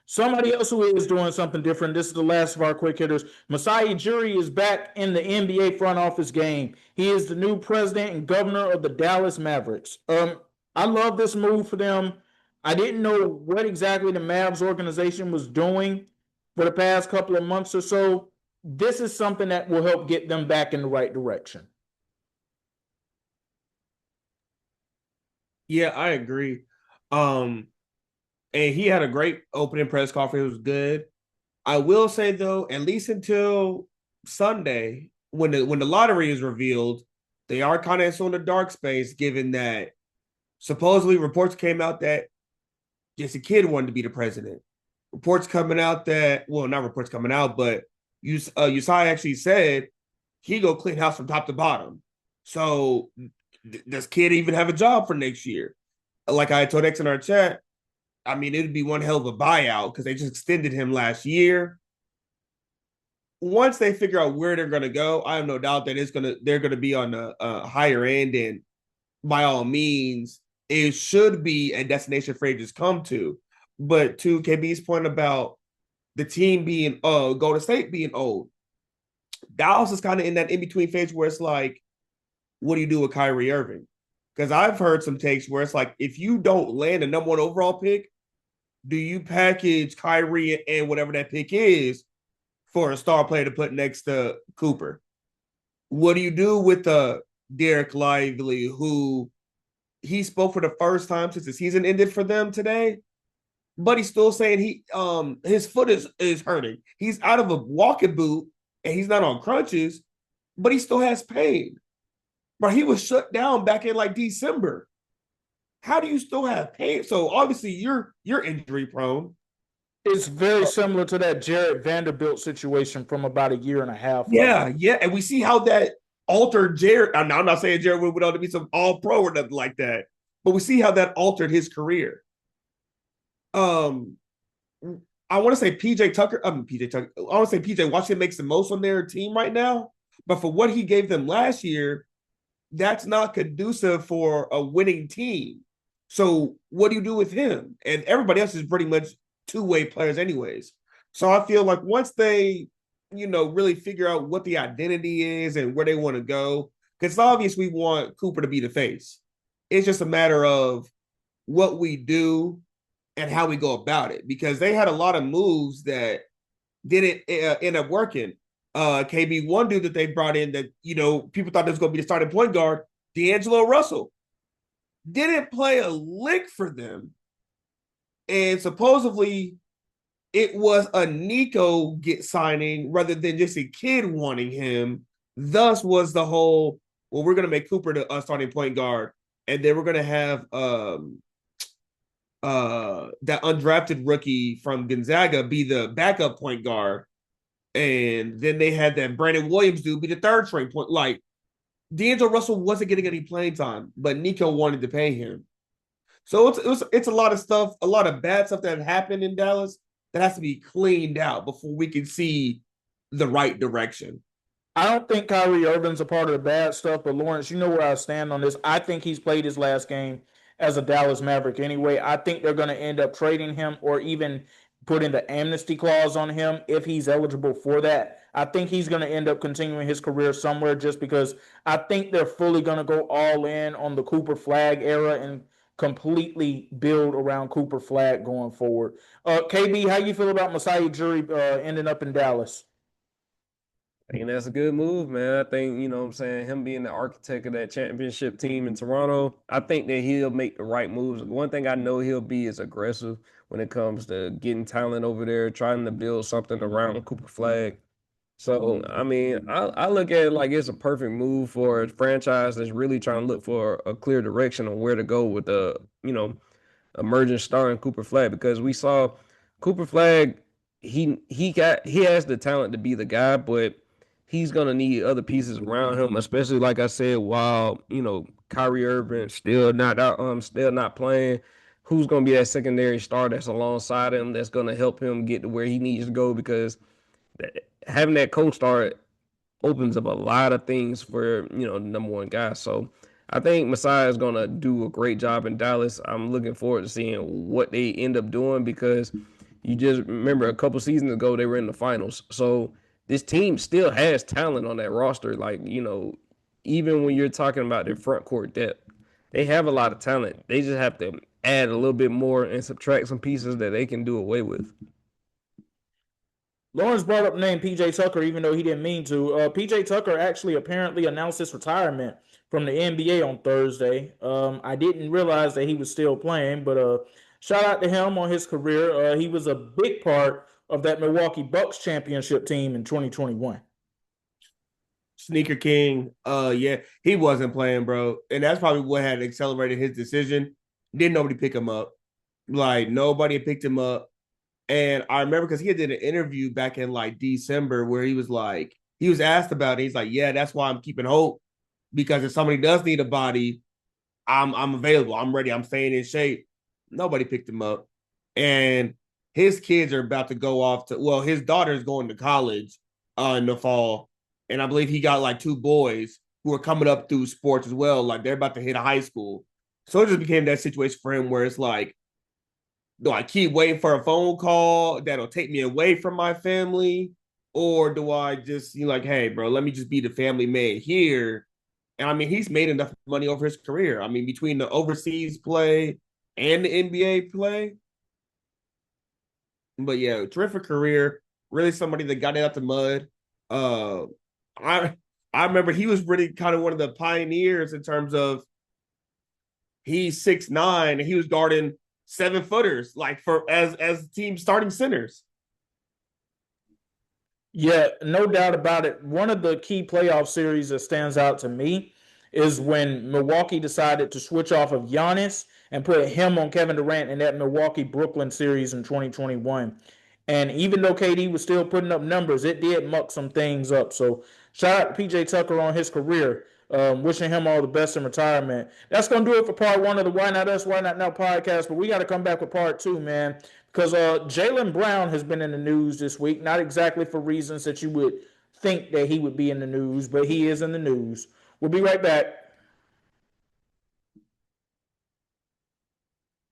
Somebody else who is doing something different. This is the last of our quick hitters. Masai Ujiri is back in the NBA front office game. He is the new president and governor of the Dallas Mavericks. I love this move for them. I didn't know what exactly the Mavs organization was doing for the past couple of months or so. This is something that will help get them back in the right direction. Yeah, I agree. And he had a great opening press conference. It was good. I will say though, at least until Sunday, when the lottery is revealed, they are kind of in the dark space, given that supposedly reports came out that Jesse Kidd wanted to be the president. Reports coming out that, well, not reports coming out, but Usai actually said he go clean house from top to bottom. So does Kidd even have a job for next year? Like I told X in our chat, I mean, it'd be one hell of a buyout because they just extended him last year. Once they figure out where they're going to go, I have no doubt that they're going to be on a higher end, and by all means, it should be a destination for agents come to. But to KB's point about the team being Golden State being old, Dallas is kind of in that in between phase where it's like, what do you do with Kyrie Irving? Because I've heard some takes where it's like, if you don't land a number one overall pick, do you package Kyrie and whatever that pick is for a star player to put next to Cooper? What do you do with Derek Lively, who he spoke for the first time since the season ended for them today, but he's still saying his foot is hurting. He's out of a walking boot and he's not on crutches, but he still has pain. But he was shut down back in like December. How do you still have pain? So obviously you're injury prone. It's very similar to that Jared Vanderbilt situation from about a year and a half ago. Yeah. And we see how that altered Jared. I'm not saying Jared would ought to be some all pro or nothing like that, but we see how that altered his career. I want to say PJ Tucker. I want to say PJ Washington makes the most on their team right now, but for what he gave them last year, that's not conducive for a winning team. So what do you do with him? And everybody else is pretty much two-way players anyways. So I feel like once they, really figure out what the identity is and where they want to go, because it's obvious we want Cooper to be the face. It's just a matter of what we do and how we go about it, because they had a lot of moves that didn't end up working. KB, one dude that they brought in that, people thought was going to be the starting point guard, D'Angelo Russell, didn't play a lick for them. And supposedly it was a Nico signing rather than just a kid wanting him. Thus was the whole, well, we're going to make Cooper the starting point guard. And then we're going to have that undrafted rookie from Gonzaga be the backup point guard. And then they had that Brandon Williams dude be the third string point. Like, D'Angelo Russell wasn't getting any playing time, but Nico wanted to pay him. So it's a lot of stuff, a lot of bad stuff that happened in Dallas that has to be cleaned out before we can see the right direction. I don't think Kyrie Irving's a part of the bad stuff, but Lawrence, you know where I stand on this. I think he's played his last game as a Dallas Maverick anyway. I think they're going to end up trading him or even putting the amnesty clause on him if he's eligible for that. I think he's going to end up continuing his career somewhere just because I think they're fully going to go all in on the Cooper Flag era and completely build around Cooper Flag going forward. KB, how you feel about Masai Ujiri ending up in Dallas? I think that's a good move, man. I think, you know what I'm saying, him being the architect of that championship team in Toronto, I think that he'll make the right moves. One thing I know he'll be is aggressive when it comes to getting talent over there, trying to build something around Cooper Flag. So, I mean, I look at it like it's a perfect move for a franchise that's really trying to look for a clear direction on where to go with the, emerging star in Cooper Flag, because we saw Cooper Flag, he has the talent to be the guy, but he's gonna need other pieces around him, especially like I said, while Kyrie Irving still not playing. Who's gonna be that secondary star that's alongside him that's gonna help him get to where he needs to go? Because having that co-star opens up a lot of things for the number one guy. So I think Masai is gonna do a great job in Dallas. I'm looking forward to seeing what they end up doing, because you just remember a couple seasons ago they were in the finals. So this team still has talent on that roster. Like, even when you're talking about their front court depth, they have a lot of talent. They just have to add a little bit more and subtract some pieces that they can do away with. Lawrence brought up the name PJ Tucker, even though he didn't mean to. PJ Tucker actually apparently announced his retirement from the NBA on Thursday. I didn't realize that he was still playing, but shout out to him on his career. He was a big part of that Milwaukee Bucks championship team in 2021. Sneaker King, yeah, he wasn't playing, bro. And that's probably what had accelerated his decision. Didn't nobody pick him up. Like, nobody picked him up. And I remember because he did an interview back in like December where he was like, he was asked about it. He's like, yeah, that's why I'm keeping hope, because if somebody does need a body, I'm available. I'm ready. I'm staying in shape. Nobody picked him up. And his kids are about to go off to, well, his daughter is going to college in the fall. And I believe he got like two boys who are coming up through sports as well. Like, they're about to hit high school. So it just became that situation for him where it's like, do I keep waiting for a phone call that'll take me away from my family? Or do I just, like, hey, bro, let me just be the family man here? And I mean, he's made enough money over his career. I mean, between the overseas play and the NBA play. But yeah, terrific career. Really somebody that got it out the mud. Uh, I I remember he was really kind of one of the pioneers in terms of he's 6'9" and he was guarding 7-footers, like for as team starting centers. Yeah, no doubt about it. One of the key playoff series that stands out to me is when Milwaukee decided to switch off of Giannis and put him on Kevin Durant in that Milwaukee Brooklyn series in 2021. And even though KD was still putting up numbers, it did muck some things up. So shout out to PJ Tucker on his career. Wishing him all the best in retirement. That's going to do it for part one of the Why Not Us, Why Not Now podcast. But we got to come back with part two, man, because Jaylen Brown has been in the news this week. Not exactly for reasons that you would think that he would be in the news, but he is in the news. We'll be right back.